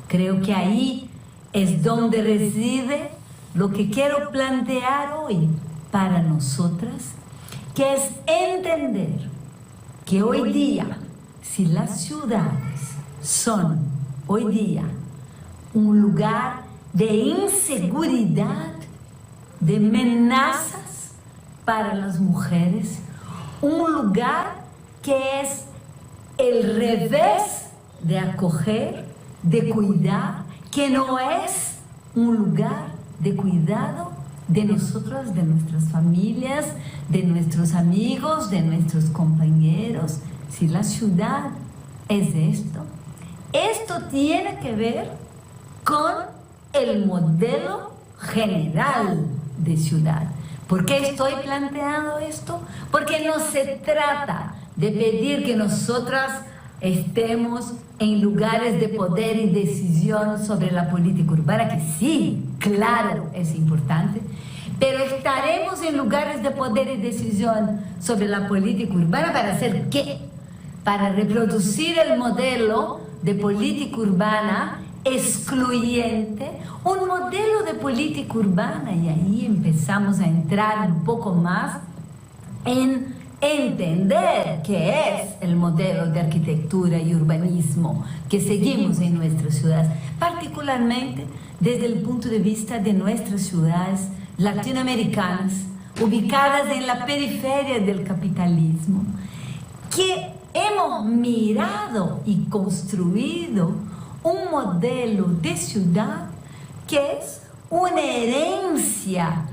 Speaker 11: Creo que ahí es donde reside lo que quiero plantear hoy para nosotras, que es entender que hoy día, si las ciudades son hoy día un lugar de inseguridad, de amenazas para las mujeres, un lugar que es el revés de acoger, de cuidar, que no es un lugar de cuidado de nosotros, de nuestras familias, de nuestros amigos, de nuestros compañeros. Si la ciudad es esto tiene que ver con el modelo general de ciudad. ¿Por qué estoy planteando esto? Porque no se trata de pedir que nosotras estemos en lugares de poder y decisión sobre la política urbana, que sí, claro, es importante, pero estaremos en lugares de poder y decisión sobre la política urbana ¿para hacer qué? Para reproducir el modelo de política urbana excluyente, un modelo de política urbana, y ahí empezamos a entrar un poco más en entender qué es el modelo de arquitectura y urbanismo que seguimos en nuestras ciudades, particularmente desde el punto de vista de nuestras ciudades latinoamericanas, ubicadas en la periferia del capitalismo, que hemos mirado y construido un modelo de ciudad que es una herencia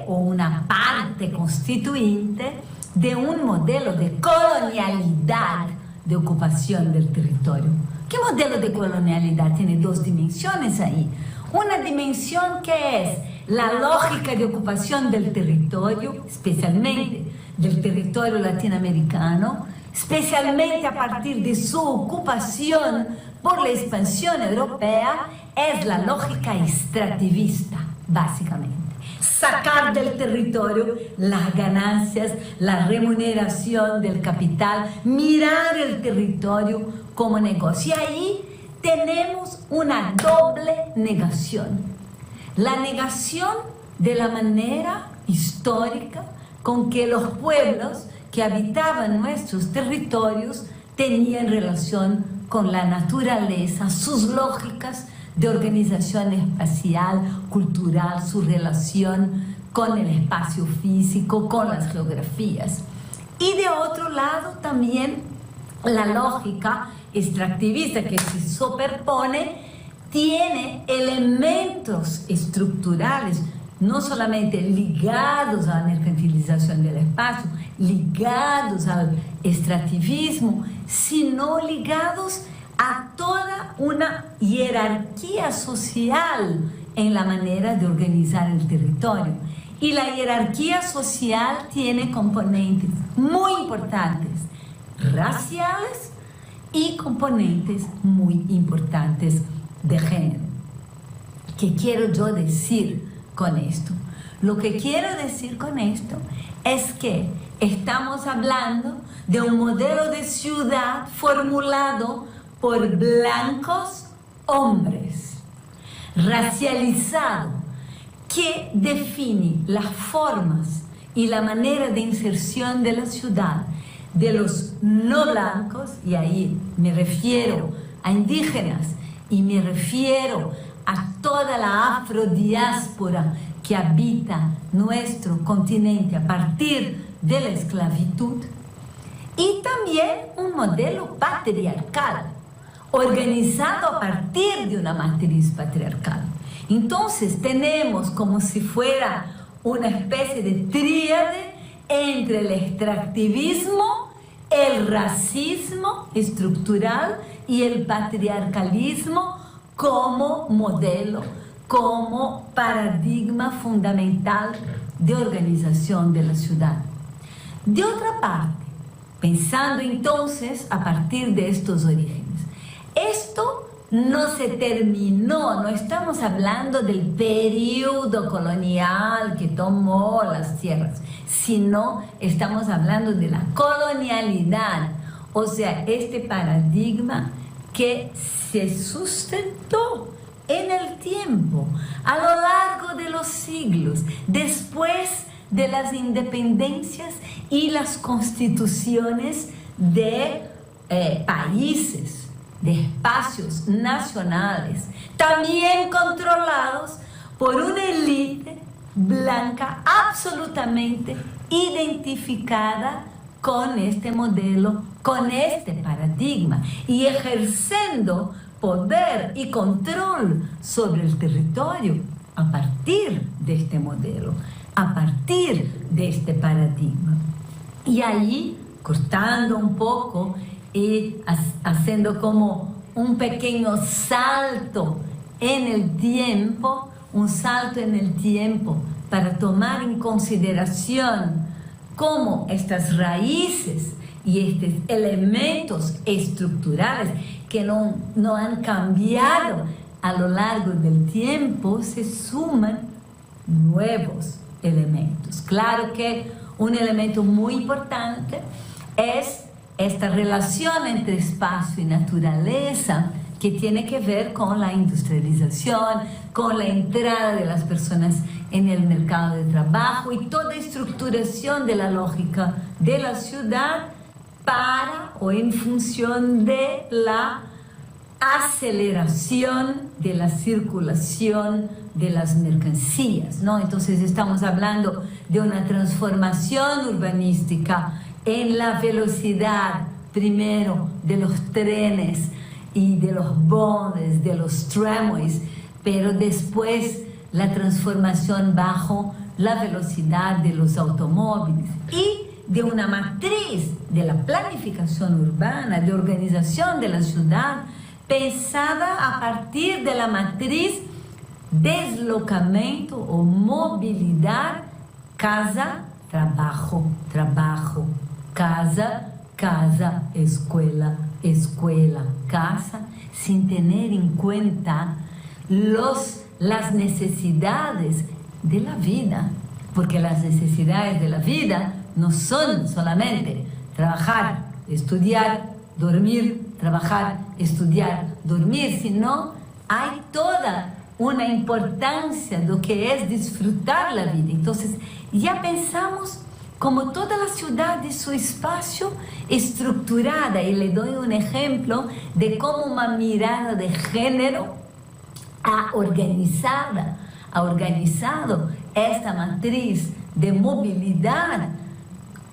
Speaker 11: o una parte constituyente de un modelo de colonialidad de ocupación del territorio. ¿Qué modelo de colonialidad? Tiene dos dimensiones ahí. Una dimensión que es la lógica de ocupación del territorio, especialmente del territorio latinoamericano, especialmente a partir de su ocupación por la expansión europea, es la lógica extractivista, básicamente. Sacar del territorio las ganancias, la remuneración del capital, mirar el territorio como negocio. Y ahí tenemos una doble negación. La negación de la manera histórica con que los pueblos que habitaban nuestros territorios tenían relación con la naturaleza, sus lógicas de organización espacial, cultural, su relación con el espacio físico, con las geografías. Y de otro lado también la lógica extractivista que se superpone tiene elementos estructurales, no solamente ligados a la mercantilización del espacio, ligados al extractivismo, sino ligados a toda una jerarquía social en la manera de organizar el territorio. Y la jerarquía social tiene componentes muy importantes, raciales y componentes muy importantes de género. ¿Qué quiero yo decir con esto? Lo que quiero decir con esto es que estamos hablando de un modelo de ciudad formulado por blancos hombres, racializado, que define las formas y la manera de inserción de la ciudad de los no blancos, y ahí me refiero a indígenas y me refiero a toda la afrodiáspora que habita nuestro continente a partir de la esclavitud, y también un modelo patriarcal, organizado a partir de una matriz patriarcal. Entonces tenemos como si fuera una especie de tríade entre el extractivismo, el racismo estructural y el patriarcalismo como modelo, como paradigma fundamental de organización de la ciudad. De otra parte, pensando entonces a partir de estos orígenes, esto no se terminó, no estamos hablando del periodo colonial que tomó las tierras, sino estamos hablando de la colonialidad, o sea, este paradigma que se sustentó en el tiempo, a lo largo de los siglos, después de las independencias y las constituciones de países de espacios nacionales, también controlados por una élite blanca absolutamente identificada con este modelo, con este paradigma, y ejerciendo poder y control sobre el territorio a partir de este modelo, a partir de este paradigma. Y ahí, cortando un poco y haciendo como un pequeño salto en el tiempo, para tomar en consideración cómo estas raíces y estos elementos estructurales que no han cambiado a lo largo del tiempo, se suman nuevos elementos. Claro que un elemento muy importante es esta relación entre espacio y naturaleza, que tiene que ver con la industrialización, con la entrada de las personas en el mercado de trabajo y toda estructuración de la lógica de la ciudad para o en función de la aceleración de la circulación de las mercancías, ¿no? Entonces estamos hablando de una transformación urbanística en la velocidad, primero, de los trenes y de los bondes, de los tramways, pero después la transformación bajo la velocidad de los automóviles y de una matriz de la planificación urbana, de organización de la ciudad, pensada a partir de la matriz deslocamento o movilidad, casa, trabajo, trabajo, casa, casa, escuela, escuela, casa, sin tener en cuenta las necesidades de la vida, porque las necesidades de la vida no son solamente trabajar, estudiar, dormir, trabajar, estudiar, dormir, sino hay toda una importancia de lo que es disfrutar la vida. Entonces, ya pensamos como toda la ciudad de su espacio estructurada, y le doy un ejemplo de cómo una mirada de género ha organizado esta matriz de movilidad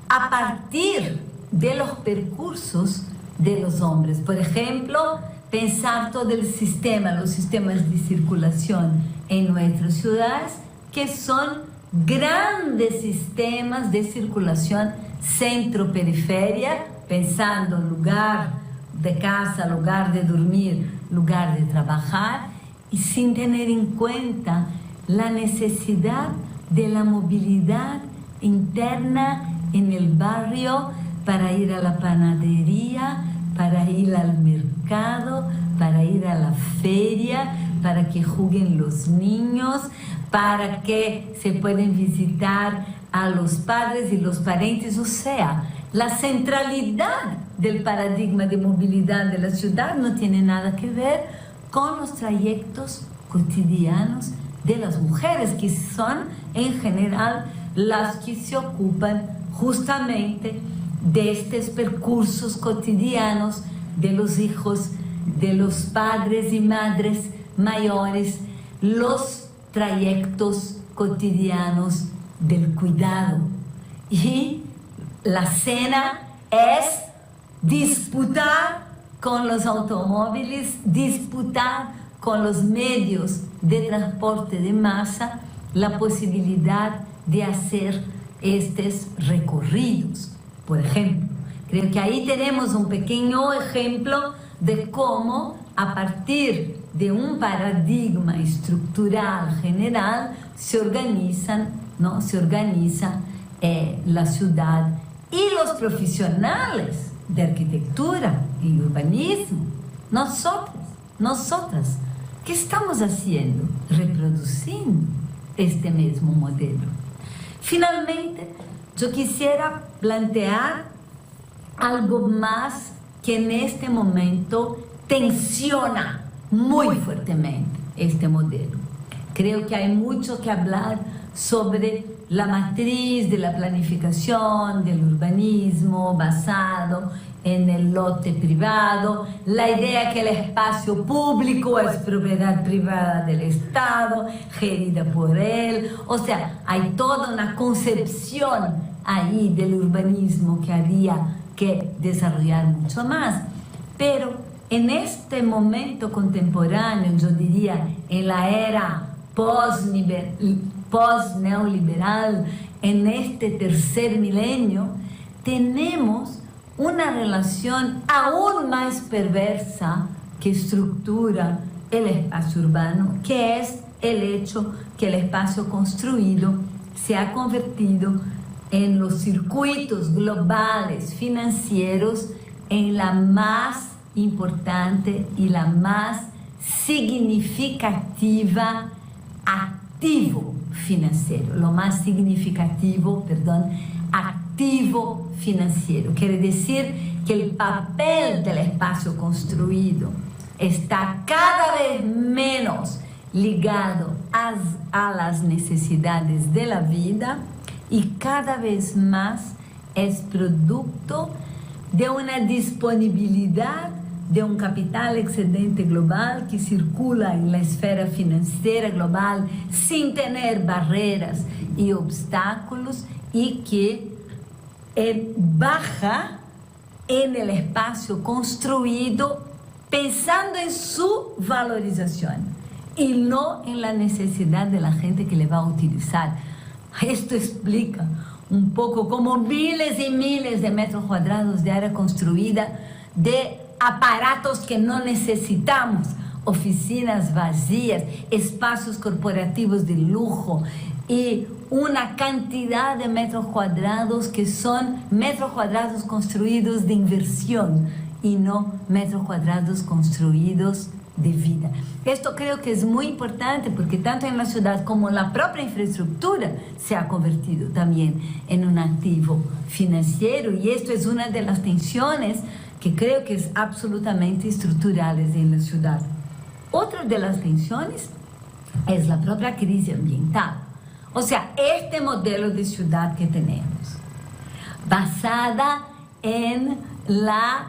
Speaker 11: a partir de los percursos de los hombres. Por ejemplo, pensar todo el sistema, los sistemas de circulación en nuestras ciudades, que son grandes sistemas de circulación centro-periferia, pensando lugar de casa, lugar de dormir, lugar de trabajar, y sin tener en cuenta la necesidad de la movilidad interna en el barrio para ir a la panadería, para ir al mercado, para ir a la feria, para que jueguen los niños, para que se puedan visitar a los padres y los parientes. O sea, la centralidad del paradigma de movilidad de la ciudad no tiene nada que ver con los trayectos cotidianos de las mujeres, que son en general las que se ocupan justamente de estos percursos cotidianos de los hijos, de los padres y madres mayores, los trayectos cotidianos del cuidado. Y la cena es disputar con los automóviles, disputar con los medios de transporte de masa la posibilidad de hacer estos recorridos. Por ejemplo, creo que ahí tenemos un pequeño ejemplo de cómo a partir de un paradigma estructural general se organiza la ciudad, y los profesionales de arquitectura y urbanismo, nosotras, ¿qué estamos haciendo? Reproduciendo este mismo modelo. Finalmente, yo quisiera plantear algo más que en este momento tensiona muy fuertemente este modelo. Creo que hay mucho que hablar sobre la matriz de la planificación, del urbanismo basado en el lote privado, la idea que el espacio público es propiedad privada del Estado, gerida por él. O sea, hay toda una concepción ahí del urbanismo que había que desarrollar mucho más. Pero en este momento contemporáneo, yo diría, en la era post-neoliberal, en este tercer milenio, tenemos una relación aún más perversa que estructura el espacio urbano, que es el hecho que el espacio construido se ha convertido en los circuitos globales financieros en la más importante y la más significativa activo financiero, lo más significativo, activo financiero. Quiere decir que el papel del espacio construido está cada vez menos ligado a las necesidades de la vida y cada vez más es producto de una disponibilidad de un capital excedente global que circula en la esfera financiera global sin tener barreras y obstáculos y que baja en el espacio construido pensando en su valorización y no en la necesidad de la gente que le va a utilizar. Esto explica un poco cómo miles y miles de metros cuadrados de área construida, de aparatos que no necesitamos, oficinas vacías, espacios corporativos de lujo y una cantidad de metros cuadrados que son metros cuadrados construidos de inversión y no metros cuadrados construidos de vida. Esto creo que es muy importante porque tanto en la ciudad como en la propia infraestructura se ha convertido también en un activo financiero y esto es una de las tensiones que creo que es absolutamente estructurales en la ciudad. Otra de las tensiones es la propia crisis ambiental. O sea, este modelo de ciudad que tenemos, basada en la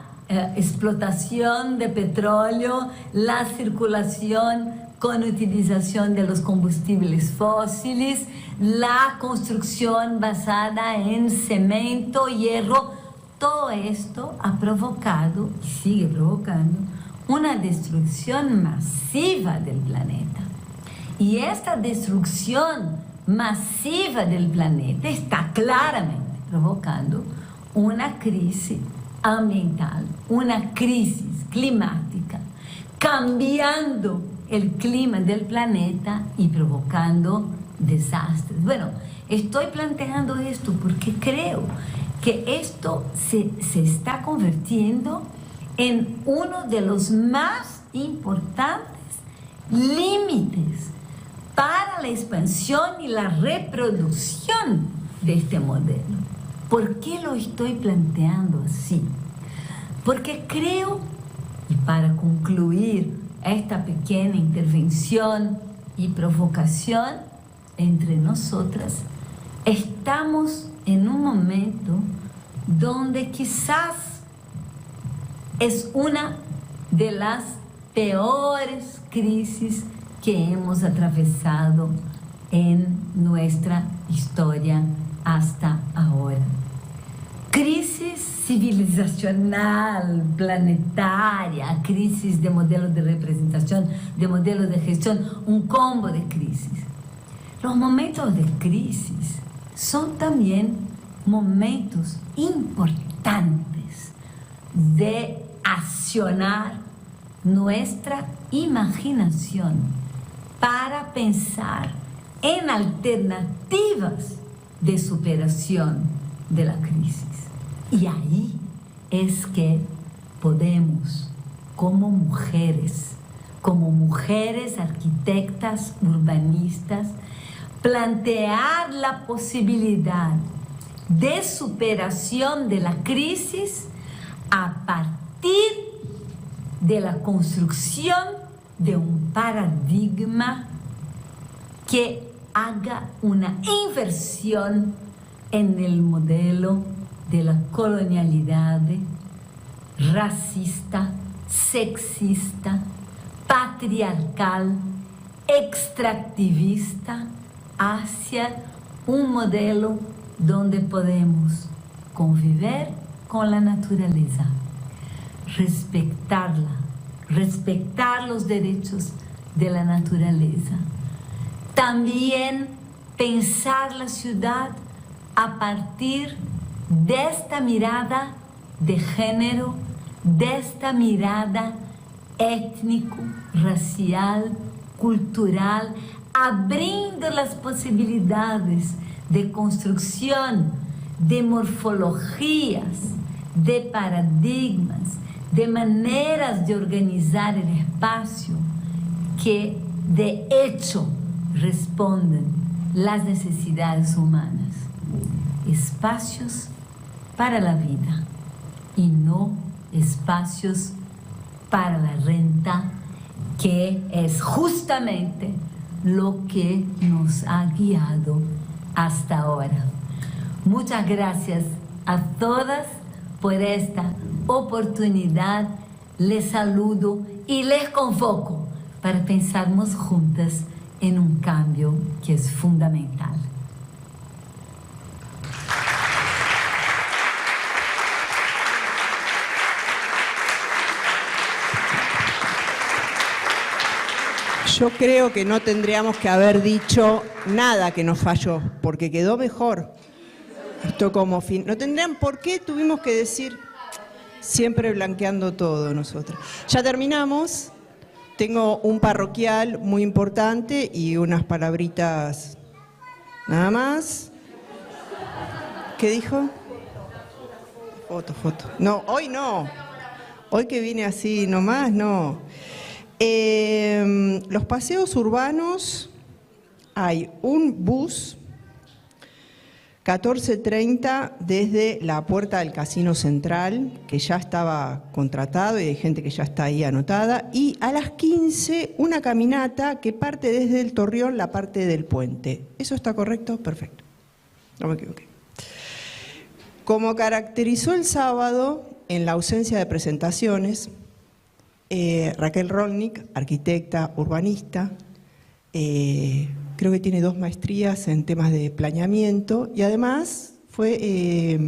Speaker 11: explotación de petróleo, la circulación con utilización de los combustibles fósiles, la construcción basada en cemento, hierro, todo esto ha provocado y sigue provocando una destrucción masiva del planeta. Y esta destrucción masiva del planeta está claramente provocando una crisis ambiental, una crisis climática, cambiando el clima del planeta y provocando desastres. Bueno, estoy planteando esto porque creo que esto se está convirtiendo en uno de los más importantes límites para la expansión y la reproducción de este modelo. ¿Por qué lo estoy planteando así? Porque creo, y para concluir esta pequeña intervención y provocación entre nosotras, estamos en un momento donde quizás es una de las peores crisis que hemos atravesado en nuestra historia hasta ahora. Crisis civilizacional, planetaria, crisis de modelo de representación, de modelo de gestión, un combo de crisis. Los momentos de crisis son también momentos importantes de accionar nuestra imaginación para pensar en alternativas de superación de la crisis. Y ahí es que podemos, como mujeres arquitectas, urbanistas, plantear la posibilidad de superación de la crisis a partir de la construcción de un paradigma que haga una inversión en el modelo de la colonialidad racista, sexista, patriarcal, extractivista, hacia un modelo donde podemos convivir con la naturaleza, respetarla, respetar los derechos de la naturaleza. También pensar la ciudad a partir de esta mirada de género, de esta mirada étnico, racial, cultural, abriendo las posibilidades de construcción de morfologías, de paradigmas, de maneras de organizar el espacio que de hecho responden las necesidades humanas. Espacios para la vida y no espacios para la renta, que es justamente lo que nos ha guiado hasta ahora. Muchas gracias a todas por esta oportunidad. Les saludo y les convoco para pensarmos juntas en un cambio que es fundamental.
Speaker 1: Yo creo que no tendríamos que haber dicho nada que nos falló, porque quedó mejor. Esto como fin. No tendrían por qué tuvimos que decir siempre blanqueando todo nosotros. Ya terminamos. Tengo un parroquial muy importante y unas palabritas nada más. ¿Qué dijo? Foto. No, hoy no. Hoy que vine así nomás, no. Los paseos urbanos, hay un bus 14:30 desde la puerta del Casino Central, que ya estaba contratado y hay gente que ya está ahí anotada, y a las 15 una caminata que parte desde el Torreón, la parte del puente. ¿Eso está correcto? Perfecto. No me equivoqué. Como caracterizó el sábado, en la ausencia de presentaciones, Raquel Rolnik, arquitecta, urbanista, creo que tiene 2 maestrías en temas de planeamiento y además fue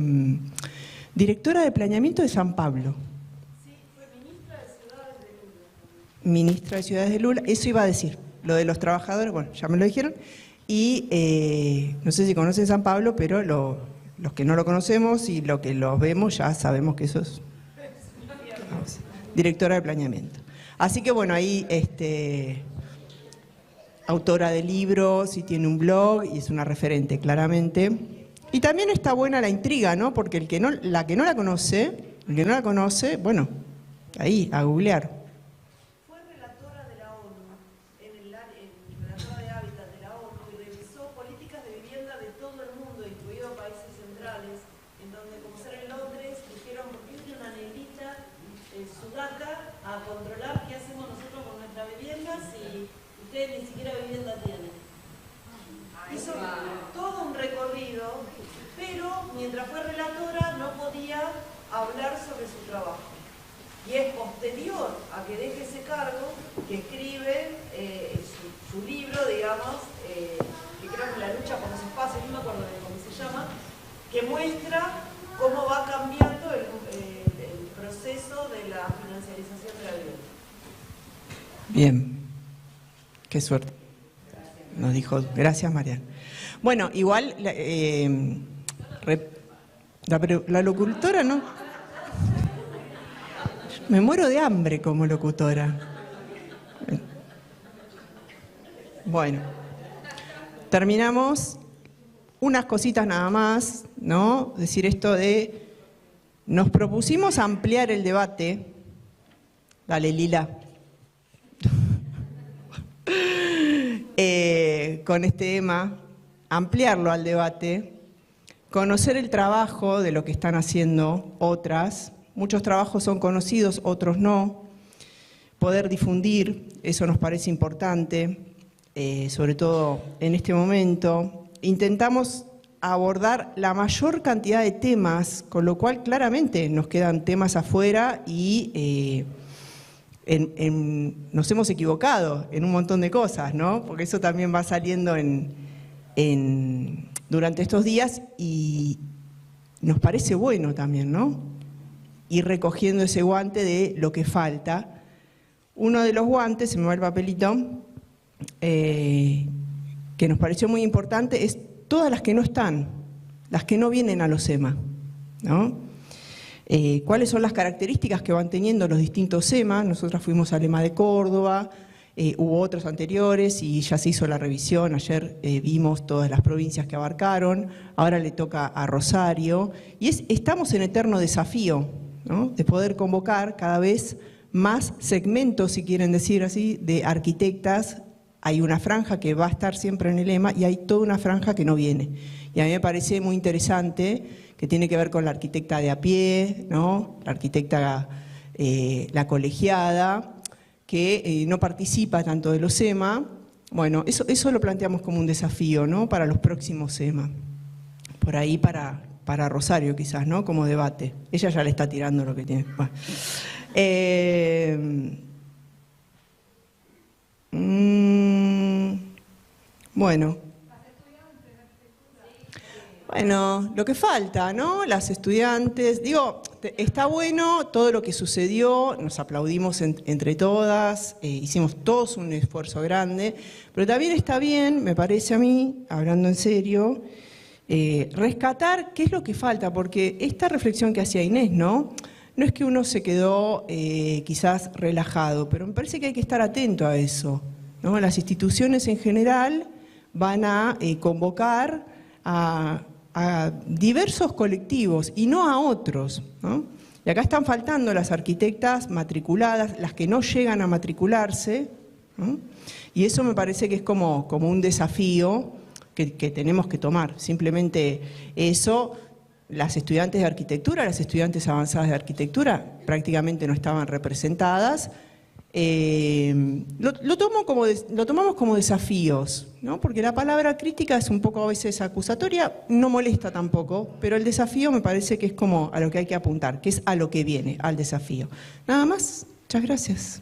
Speaker 1: directora de planeamiento de San Pablo.
Speaker 12: Sí, fue ministra de Ciudades de Lula.
Speaker 1: Ministra de Ciudades de Lula, eso iba a decir, lo de los trabajadores, bueno, ya me lo dijeron, y no sé si conocen San Pablo, pero los que no lo conocemos y los que lo vemos ya sabemos que eso es directora de planeamiento. Así que bueno, ahí autora de libros y tiene un blog y es una referente claramente. Y también está buena la intriga, ¿no? Porque el que no la conoce, bueno, ahí, a googlear.
Speaker 12: Fue relatora de la ONU, relatora de hábitat de la ONU, y revisó políticas de vivienda de todo el mundo, incluidos países centrales, en donde, como ser en Londres, dijeron, ¿por qué tiene una negrita sudaca a controlar qué hacemos nosotros con nuestra vivienda si ustedes ni siquiera vivienda tienen? Hizo todo un recorrido, pero mientras fue relatora no podía hablar sobre su trabajo. Y es posterior a que deje ese cargo que escribe su libro, digamos, que creo que La lucha por los espacios, no me acuerdo de cómo se llama, que muestra cómo va cambiando el proceso de la financiarización de la vivienda.
Speaker 1: Bien, qué suerte. Nos dijo, gracias Mariana. Bueno, igual la locutora no. Me muero de hambre como locutora. Bueno, terminamos. Unas cositas nada más, ¿no? Decir esto de, nos propusimos ampliar el debate. Dale, Lila. Con este tema, ampliarlo al debate, conocer el trabajo de lo que están haciendo otras. Muchos trabajos son conocidos, otros no. Poder difundir, eso nos parece importante. sobre todo en este momento, intentamos abordar la mayor cantidad de temas, con lo cual claramente nos quedan temas afuera y nos hemos equivocado en un montón de cosas, ¿no? Porque eso también va saliendo durante estos días y nos parece bueno también, ¿no? Ir recogiendo ese guante de lo que falta. Uno de los guantes, se me va el papelito, que nos pareció muy importante, es todas las que no están, las que no vienen a los EMA, ¿no? ¿Cuáles son las características que van teniendo los distintos EMA? Nosotras fuimos al EMA de Córdoba, hubo otros anteriores y ya se hizo la revisión, ayer vimos todas las provincias que abarcaron, ahora le toca a Rosario, y estamos en eterno desafío, ¿no? De poder convocar cada vez más segmentos, si quieren decir así, de arquitectas. Hay una franja que va a estar siempre en el EMA y hay toda una franja que no viene. Y a mí me parece muy interesante, que tiene que ver con la arquitecta de a pie, ¿no? La arquitecta, la colegiada, que no participa tanto de los EMA. Bueno, eso lo planteamos como un desafío, ¿no? Para los próximos EMA. Por ahí para Rosario quizás, ¿no? Como debate. Ella ya le está tirando lo que tiene. Bueno. Bueno, lo que falta, ¿no? Las estudiantes, digo, está bueno todo lo que sucedió, nos aplaudimos entre todas, hicimos todos un esfuerzo grande, pero también está bien, me parece a mí, hablando en serio, rescatar qué es lo que falta, porque esta reflexión que hacía Inés, ¿no? No es que uno se quedó quizás relajado, pero me parece que hay que estar atento a eso, ¿no? Las instituciones en general van a convocar a diversos colectivos y no a otros, ¿no? Y acá están faltando las arquitectas matriculadas, las que no llegan a matricularse, ¿no? Y eso me parece que es como un desafío que tenemos que tomar. Simplemente eso, las estudiantes de arquitectura, las estudiantes avanzadas de arquitectura prácticamente no estaban representadas. Lo tomamos como desafíos, ¿no? Porque la palabra crítica es un poco a veces acusatoria, no molesta tampoco, pero el desafío me parece que es como a lo que hay que apuntar, que es a lo que viene, al desafío. Nada más, muchas gracias.